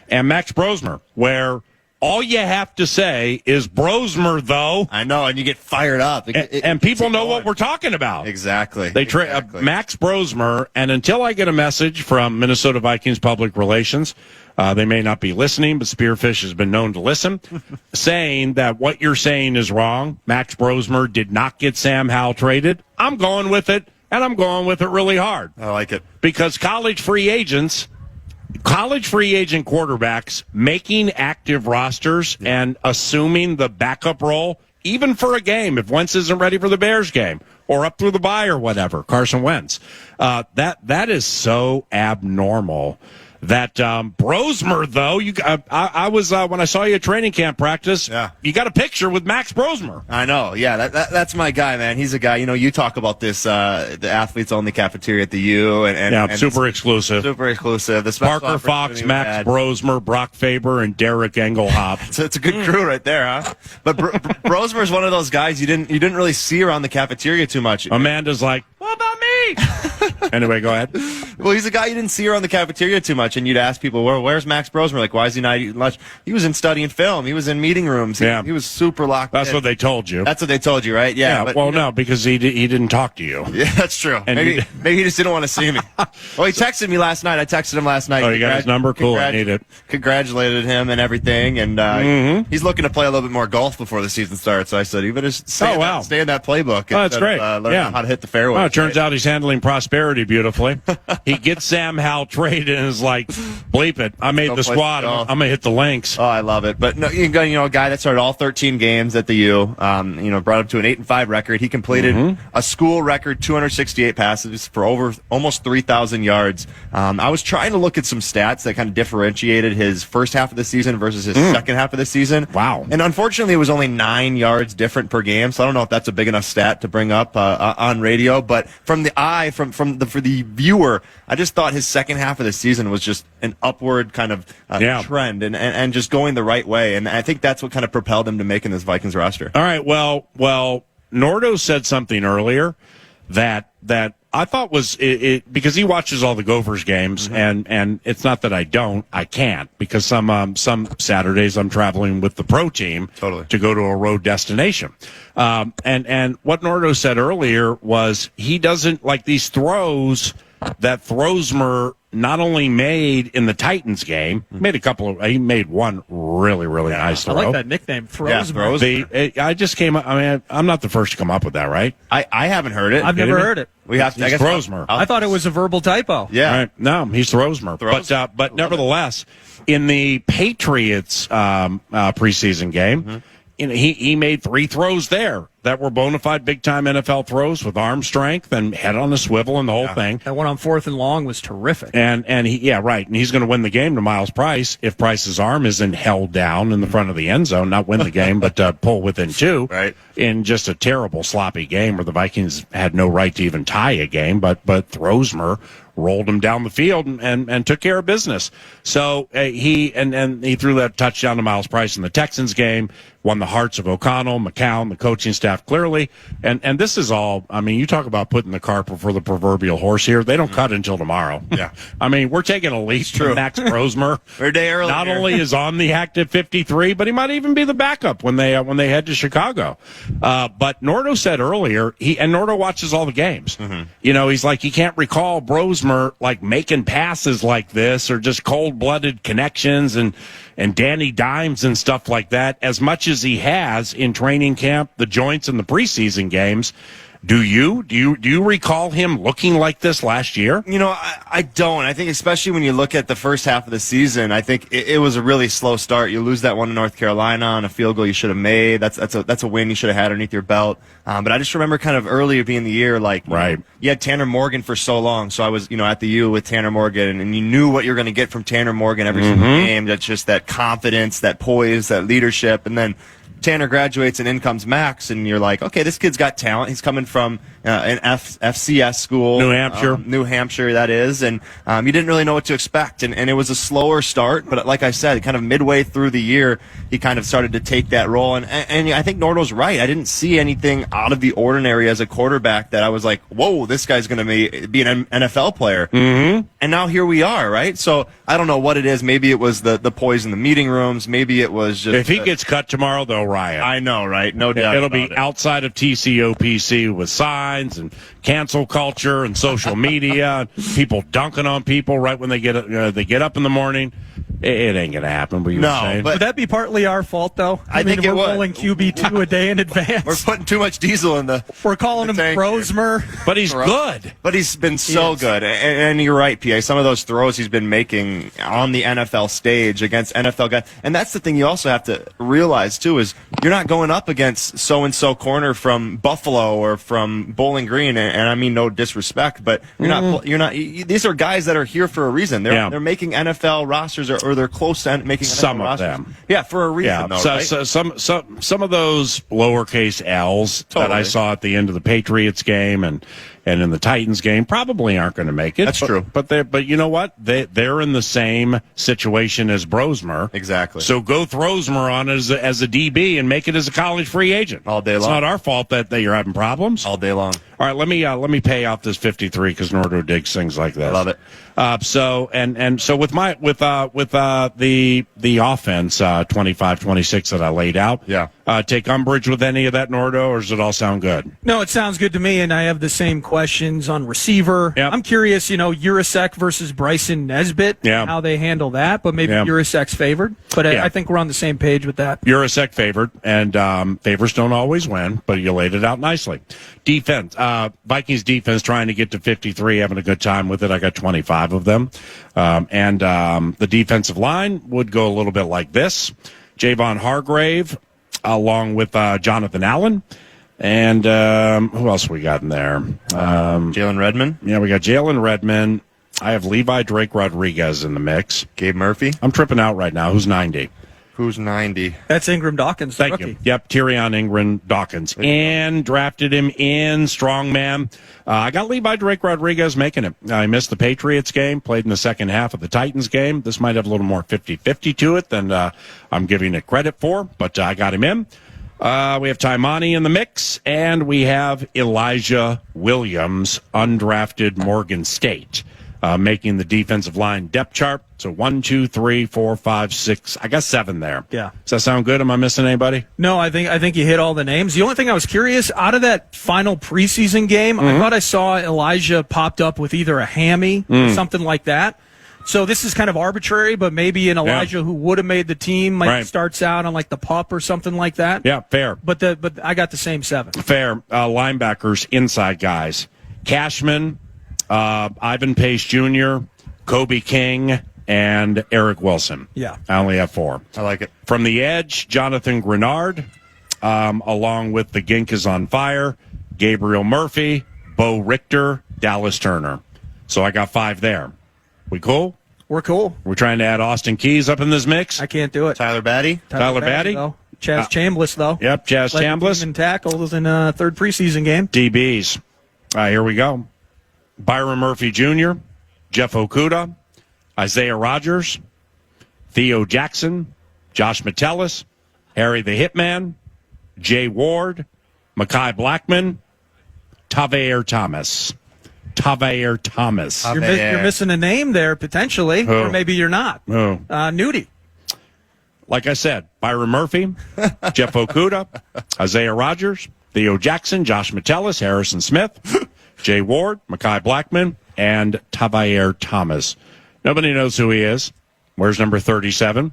[SPEAKER 4] Max Brosmer, where all you have to say is Brosmer, though.
[SPEAKER 11] I know, and you get fired up.
[SPEAKER 4] And people know what we're talking about.
[SPEAKER 11] Exactly.
[SPEAKER 4] Max Brosmer, and until I get a message from Minnesota Vikings Public Relations, they may not be listening, but Spearfish has been known to listen, saying that what you're saying is wrong. Max Brosmer did not get Sam Howell traded. I'm going with it, and I'm going with it really hard.
[SPEAKER 11] I like it.
[SPEAKER 4] Because college free agent quarterbacks making active rosters and assuming the backup role, even for a game, if Wentz isn't ready for the Bears game or up through the bye or whatever, Carson Wentz, that is so abnormal. That Brosmer, though, I was when I saw you at training camp practice.
[SPEAKER 11] Yeah.
[SPEAKER 4] You got a picture with Max Brosmer.
[SPEAKER 11] I know. Yeah, that's my guy, man. He's a guy. You talk about this the athletes only cafeteria at the U, and
[SPEAKER 4] super exclusive.
[SPEAKER 11] Super exclusive. The
[SPEAKER 4] Parker Fox, Max Brosmer, Brock Faber, and Derek Engelhop.
[SPEAKER 11] So it's a good crew right there, huh? But Brosmer is one of those guys you didn't really see around the cafeteria too much.
[SPEAKER 4] Amanda's like, what about me? Anyway, go ahead.
[SPEAKER 11] Well, he's a guy you didn't see around the cafeteria too much, and you'd ask people, where's Max Brosmer? Like, why is he not eating lunch? He was in studying film. He was in meeting rooms. He was super locked in.
[SPEAKER 4] That's what they told you.
[SPEAKER 11] That's what they told you, right? Yeah. But,
[SPEAKER 4] well, no, because he didn't talk to you.
[SPEAKER 11] Yeah, that's true.
[SPEAKER 4] And
[SPEAKER 11] maybe he just didn't want to see me. Well, he texted me last night. I texted him last night.
[SPEAKER 4] Oh, you got his number? Cool, I need it.
[SPEAKER 11] Congratulated him and everything, and he's looking to play a little bit more golf before the season starts. So I said, you better stay in that playbook.
[SPEAKER 4] Oh, that's great.
[SPEAKER 11] Learn how to hit the fairway.
[SPEAKER 4] Well, it turns out he's handling prosperity beautifully. He gets Sam Howell traded and is like, bleep it. I made the squad. I'm going to hit the links.
[SPEAKER 11] Oh, I love it. But no, a guy that started all 13 games at the U, brought up to an 8-5 record. He completed a school record 268 passes for almost 3,000 yards. I was trying to look at some stats that kind of differentiated his first half of the season versus his second half of the season.
[SPEAKER 4] Wow.
[SPEAKER 11] And unfortunately, it was only 9 yards different per game. So I don't know if that's a big enough stat to bring up on radio. But from the eye, for the viewer, I just thought his second half of the season was just an upward kind of trend and just going the right way. And I think that's what kind of propelled him to making this Vikings roster.
[SPEAKER 4] All right. Well, Nordo said something earlier that I thought was it because he watches all the Gophers games, and it's not that I can't, because some Saturdays I'm traveling with the pro team to go to a road destination. And what Nordo said earlier was he doesn't like these throws that Brosmer not only made in the Titans game, he made one really, really nice throw.
[SPEAKER 7] I like that nickname, Brosmer.
[SPEAKER 4] I just came up, I'm not the first to come up with that, right?
[SPEAKER 11] I haven't heard it.
[SPEAKER 7] I've never heard it.
[SPEAKER 11] We have to.
[SPEAKER 4] He's Brosmer.
[SPEAKER 7] I thought it was a verbal typo.
[SPEAKER 11] Yeah.
[SPEAKER 4] Right. No, he's Brosmer. But nevertheless, in the Patriots preseason game, he made 3 throws there that were bona fide big-time NFL throws with arm strength and head on a swivel and the whole thing.
[SPEAKER 7] That one on 4th and long was terrific.
[SPEAKER 4] And he's going to win the game to Miles Price if Price's arm isn't held down in the front of the end zone, not win the game, but pull within 2 in just a terrible, sloppy game where the Vikings had no right to even tie a game, but Brosmer rolled him down the field and took care of business. So he threw that touchdown to Miles Price in the Texans game, won the hearts of O'Connell, McCown, the coaching staff clearly. And this is all, you talk about putting the cart before the proverbial horse here. They don't cut until tomorrow. Yeah. We're taking a leap from Max Brosmer.
[SPEAKER 11] We're a day early.
[SPEAKER 4] Not only is on the active 53, but he might even be the backup when they head to Chicago. But Nordo said earlier, Nordo watches all the games. He's like, he can't recall Brosmer like making passes like this or just cold-blooded connections and Danny Dimes and stuff like that as much as he has in training camp, the joints in the preseason games. Do you recall him looking like this last year?
[SPEAKER 11] I don't. I think especially when you look at the first half of the season, I think it was a really slow start. You lose that one to North Carolina on a field goal you should have made. That's a win you should have had underneath your belt. But I just remember kind of earlier being the year, you had Tanner Morgan for so long. So I was, at the U with Tanner Morgan, and you knew what you're going to get from Tanner Morgan every single game. That's just that confidence, that poise, that leadership, and then Tanner graduates and in comes Max, and you're like, okay, this kid's got talent. He's coming from an FCS school.
[SPEAKER 4] New Hampshire,
[SPEAKER 11] that is. And you didn't really know what to expect. And it was a slower start, but like I said, kind of midway through the year, he kind of started to take that role. And I think Nordo's right. I didn't see anything out of the ordinary as a quarterback that I was like, whoa, this guy's going to be an NFL player. And now here we are, right? So I don't know what it is. Maybe it was the poise in the meeting rooms. Maybe it was just...
[SPEAKER 4] If he gets cut tomorrow, they'll riot.
[SPEAKER 11] I know, right? No doubt.
[SPEAKER 4] It'll be outside of TCOPC with signs and cancel culture and social media, and people dunking on people right when they get up in the morning. It ain't going to happen. But
[SPEAKER 7] would that be partly our fault, though?
[SPEAKER 11] I think we're
[SPEAKER 7] rolling QB2 a day in advance.
[SPEAKER 11] We're putting too much diesel in the.
[SPEAKER 7] We're calling him Brosmer,
[SPEAKER 4] but he's good.
[SPEAKER 11] But he's been so good, and you're right, PA. Some of those throws he's been making on the NFL stage against NFL guys, and that's the thing you also have to realize too is you're not going up against so and so corner from Buffalo or from Bowling Green, and I mean no disrespect, but you're not. These are guys that are here for a reason. They're making NFL rosters or they're close to making NFL
[SPEAKER 4] some
[SPEAKER 11] rosters.
[SPEAKER 4] Of them.
[SPEAKER 11] Yeah, for a reason.
[SPEAKER 4] Yeah, so some of those lowercase L's that I saw at the end of the Patriots game and and in the Titans game probably aren't going to make it.
[SPEAKER 11] That's true.
[SPEAKER 4] But you know what? They're in the same situation as Brosmer.
[SPEAKER 11] Exactly.
[SPEAKER 4] So go Brosmer on as a DB and make it as a college free agent
[SPEAKER 11] all day long.
[SPEAKER 4] It's not our fault that you're having problems
[SPEAKER 11] all day long.
[SPEAKER 4] All right, let me pay off this 53 because Nordo digs things like this.
[SPEAKER 11] I love it.
[SPEAKER 4] So with the offense 25-26 that I laid out.
[SPEAKER 11] Yeah.
[SPEAKER 4] Take umbrage with any of that, Nordo, or does it all sound good?
[SPEAKER 7] No, it sounds good to me, and I have the same questions on receiver.
[SPEAKER 4] Yep.
[SPEAKER 7] I'm curious, Urasek versus Bryson Nesbitt, how they handle that, but maybe Urasek's favored. But I think we're on the same page with that.
[SPEAKER 4] Urasek favored, and favors don't always win, but you laid it out nicely. Defense, Vikings defense trying to get to 53, having a good time with it. I got 25 of them. And the defensive line would go a little bit like this. Javon Hargrave, along with Jonathan Allen. And who else we got in there?
[SPEAKER 11] Jalen Redmond.
[SPEAKER 4] Yeah, we got Jalen Redmond. I have Levi Drake Rodriguez in the mix.
[SPEAKER 11] Gabe Murphy.
[SPEAKER 4] I'm tripping out right now. Who's 90?
[SPEAKER 11] Who's 90?
[SPEAKER 7] That's Ingram Dawkins.
[SPEAKER 4] Thank you. Yep, Tyrion Ingram Dawkins. And drafted him in strongman. I got Levi Drake Rodriguez making it. I missed the Patriots game, played in the second half of the Titans game. This might have a little more 50-50 to it than I'm giving it credit for, but I got him in. We have Taimani in the mix, and we have Elijah Williams, undrafted Morgan State, making the defensive line depth chart. So 1, 2, 3, 4, 5, 6. I got 7 there.
[SPEAKER 7] Yeah.
[SPEAKER 4] Does that sound good? Am I missing anybody?
[SPEAKER 7] No, I think you hit all the names. The only thing I was curious, out of that final preseason game, I thought I saw Elijah popped up with either a hammy or something like that. So this is kind of arbitrary, but maybe an Elijah who would have made the team starts out on like the pup or something like that.
[SPEAKER 4] Yeah, fair.
[SPEAKER 7] But I got the same 7.
[SPEAKER 4] Fair. Linebackers, inside guys. Cashman, Ivan Pace Jr., Kobe King, and Eric Wilson.
[SPEAKER 7] Yeah.
[SPEAKER 4] I only have 4.
[SPEAKER 11] I like it.
[SPEAKER 4] From the edge, Jonathan Grenard, along with the Gink is on fire, Gabriel Murphy, Bo Richter, Dallas Turner. So I got 5 there. We cool?
[SPEAKER 7] We're cool.
[SPEAKER 4] We're trying to add Austin Keys up in this mix?
[SPEAKER 7] I can't do it.
[SPEAKER 11] Tyler Batty?
[SPEAKER 4] Tyler Batty?
[SPEAKER 7] Though. Chaz Chambliss, though.
[SPEAKER 4] Yep, Chaz Chambliss.
[SPEAKER 7] And tackles in a third preseason game.
[SPEAKER 4] DBs. Here we go. Byron Murphy Jr., Jeff Okuda, Isaiah Rogers, Theo Jackson, Josh Metellus, Harry the Hitman, Jay Ward, Mekhi Blackman, Tavair Thomas. You're
[SPEAKER 7] missing a name there, potentially, or maybe you're not.
[SPEAKER 4] Who?
[SPEAKER 7] Nudie.
[SPEAKER 4] Like I said, Byron Murphy, Jeff Okuda, Isaiah Rogers, Theo Jackson, Josh Metellus, Harrison Smith, Jay Ward, Mekhi Blackman, and Tavair Thomas. Nobody knows who he is. Where's number 37?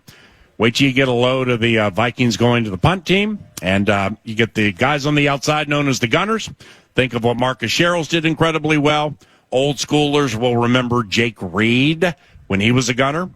[SPEAKER 4] Wait till you get a load of the Vikings going to the punt team, and you get the guys on the outside known as the Gunners. Think of what Marcus Sherrills did incredibly well. Old schoolers will remember Jake Reed when he was a Gunner.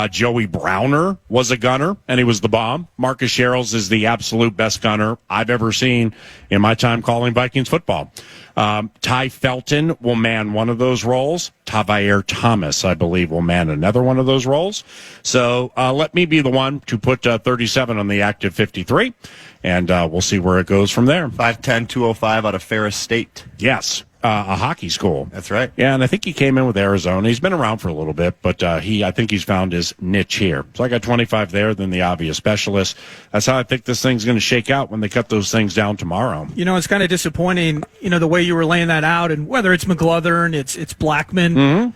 [SPEAKER 4] Joey Browner was a Gunner, and he was the bomb. Marcus Sherrills is the absolute best Gunner I've ever seen in my time calling Vikings football. Ty Felton will man one of those roles. Tavair Thomas, I believe, will man another one of those roles. So let me be the one to put 37 on the active 53, and we'll see where it goes from there.
[SPEAKER 11] 5'10", 205 out of Ferris State.
[SPEAKER 4] Yes. A hockey school.
[SPEAKER 11] That's right.
[SPEAKER 4] Yeah, and I think he came in with Arizona. He's been around for a little bit, but I think he's found his niche here. So I got 25 there, then the obvious specialist. That's how I think this thing's going to shake out when they cut those things down tomorrow.
[SPEAKER 7] It's kind of disappointing, the way you were laying that out, and whether it's McGlothern, it's Blackman,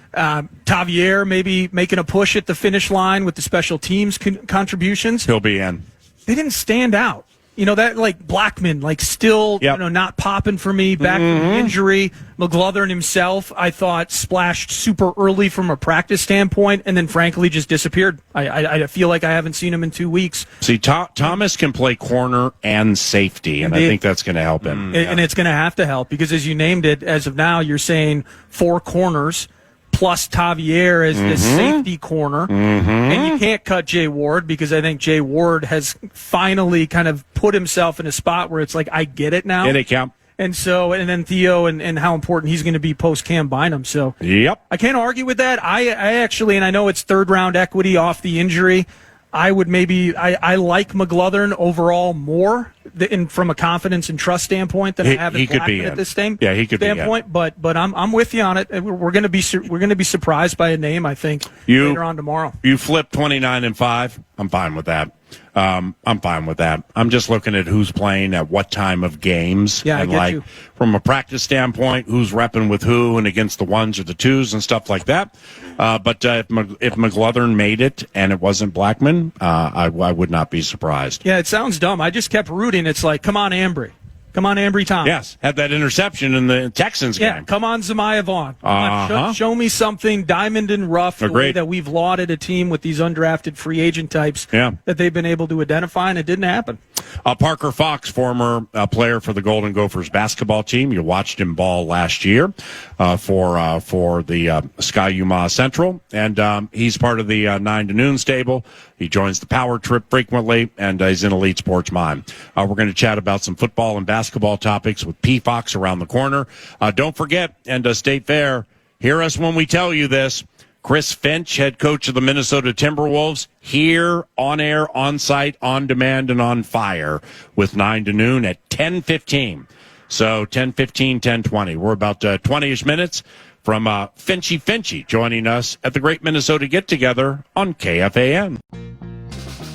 [SPEAKER 7] Tavier maybe making a push at the finish line with the special teams contributions.
[SPEAKER 4] He'll be in.
[SPEAKER 7] They didn't stand out. That like Blackman, still, not popping for me back from the injury. McGlothern himself, I thought, splashed super early from a practice standpoint, and then frankly just disappeared. I feel like I haven't seen him in 2 weeks.
[SPEAKER 4] See, Thomas can play corner and safety, and I think that's going to help him.
[SPEAKER 7] And it's going to have to help because, as you named it, as of now, you're saying 4 corners plus Tavier as the safety corner. And you can't cut Jay Ward because I think Jay Ward has finally kind of put himself in a spot where it's like, I get it now.
[SPEAKER 4] Get it, Cam.
[SPEAKER 7] And then Theo and how important he's going to be post-Cam Bynum. So
[SPEAKER 4] yep.
[SPEAKER 7] I can't argue with that. I actually, and I know it's third-round equity off the injury, I would maybe I like McGlothern overall more from a confidence and trust standpoint than I have in Blackman at this standpoint.
[SPEAKER 4] Yeah, he could
[SPEAKER 7] be. But I'm with you on it. We're going to be surprised by a name, I think, later on tomorrow.
[SPEAKER 4] You flip 29-5. I'm fine with that. I'm fine with that. I'm just looking at who's playing at what time of games.
[SPEAKER 7] Yeah,
[SPEAKER 4] and
[SPEAKER 7] I get you.
[SPEAKER 4] From a practice standpoint, who's repping with who and against the ones or the twos and stuff like that. But if McGlothern made it and it wasn't Blackman, I would not be surprised.
[SPEAKER 7] Yeah, it sounds dumb. I just kept rooting. It's like, come on, Ambry. Come on, Ambry Thomas.
[SPEAKER 4] Yes, had that interception in the Texans game.
[SPEAKER 7] Yeah, come on, Zemiah Vaughn. Show me something diamond and rough, the way that we've lauded a team with these undrafted free agent types that they've been able to identify, and it didn't happen.
[SPEAKER 4] Parker Fox, former player for the Golden Gophers basketball team. You watched him ball last year for the Sky-Yuma Central, and he's part of the 9 to noon stable. He joins the power trip frequently, and he's in Elite Sports Mind. We're going to chat about some football and basketball topics with P. Fox around the corner. Don't forget, and State Fair, hear us when we tell you this. Chris Finch, head coach of the Minnesota Timberwolves, here on air, on site, on demand, and on fire with 9 to noon at 10:15. So 10:15, 10:20. We're about 20-ish minutes from Finchy joining us at the Great Minnesota Get-Together on KFAN.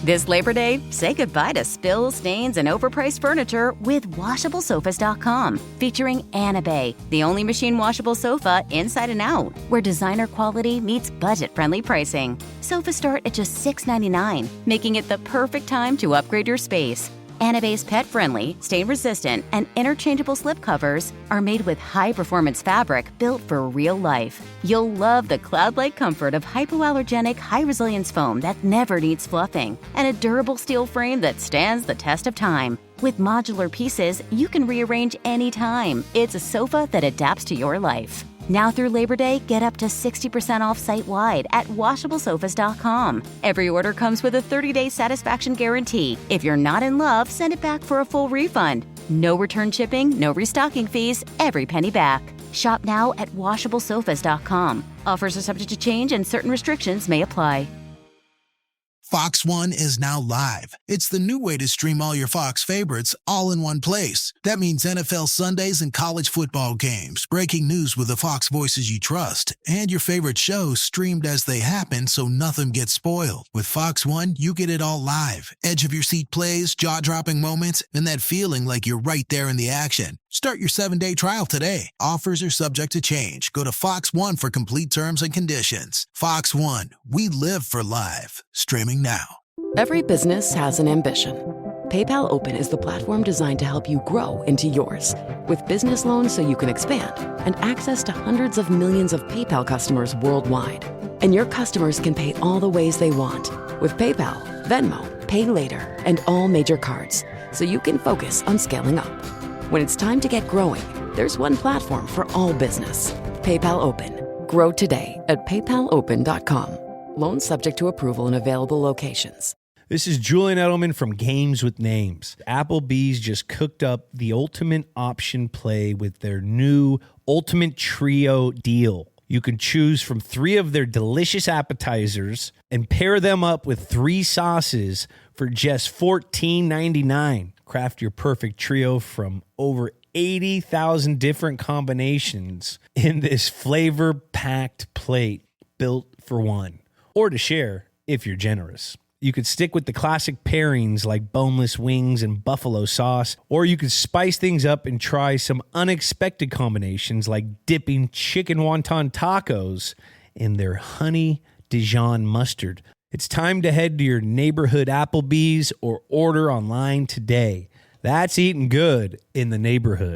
[SPEAKER 5] This Labor Day, say goodbye to spills, stains, and overpriced furniture with WashableSofas.com. Featuring Anabay, the only machine washable sofa inside and out, where designer quality meets budget-friendly pricing. Sofas start at just $6.99, making it the perfect time to upgrade your space. Anabay's pet-friendly, stain-resistant, and interchangeable slipcovers are made with high-performance fabric built for real life. You'll love the cloud-like comfort of hypoallergenic, high-resilience foam that never needs fluffing, and a durable steel frame that stands the test of time. With modular pieces, you can rearrange anytime. It's a sofa that adapts to your life. Now through Labor Day, get up to 60% off site-wide at WashableSofas.com. Every order comes with a 30-day satisfaction guarantee. If you're not in love, send it back for a full refund. No return shipping, no restocking fees, every penny back. Shop now at WashableSofas.com. Offers are subject to change and certain restrictions may apply.
[SPEAKER 12] Fox One is now live. It's the new way to stream all your Fox favorites all in one place. That means NFL Sundays and college football games, breaking news with the Fox voices you trust, and your favorite shows streamed as they happen so nothing gets spoiled. With Fox One, you get it all live. Edge-of-your-seat plays, jaw-dropping moments, and that feeling like you're right there in the action. Start your 7-day trial today. Offers are subject to change. Go to Fox One for complete terms and conditions. Fox One, we live for live. Streaming now.
[SPEAKER 13] Every business has an ambition. PayPal Open is the platform designed to help you grow into yours. With business loans so you can expand and access to hundreds of millions of PayPal customers worldwide. And your customers can pay all the ways they want. With PayPal, Venmo, Pay Later, and all major cards. So you can focus on scaling up. When it's time to get growing, there's one platform for all business. PayPal Open. Grow today at paypalopen.com. Loans subject to approval in available locations.
[SPEAKER 6] This is Julian Edelman from Games with Names. Applebee's just cooked up the ultimate option play with their new Ultimate Trio deal. You can choose from 3 of their delicious appetizers and pair them up with 3 sauces for just $14.99. Craft your perfect trio from over 80,000 different combinations in this flavor-packed plate built for one, or to share if you're generous. You could stick with the classic pairings like boneless wings and buffalo sauce, or you could spice things up and try some unexpected combinations like dipping chicken wonton tacos in their honey Dijon mustard. It's time to head to your neighborhood Applebee's or order online today. That's eating good in the neighborhood.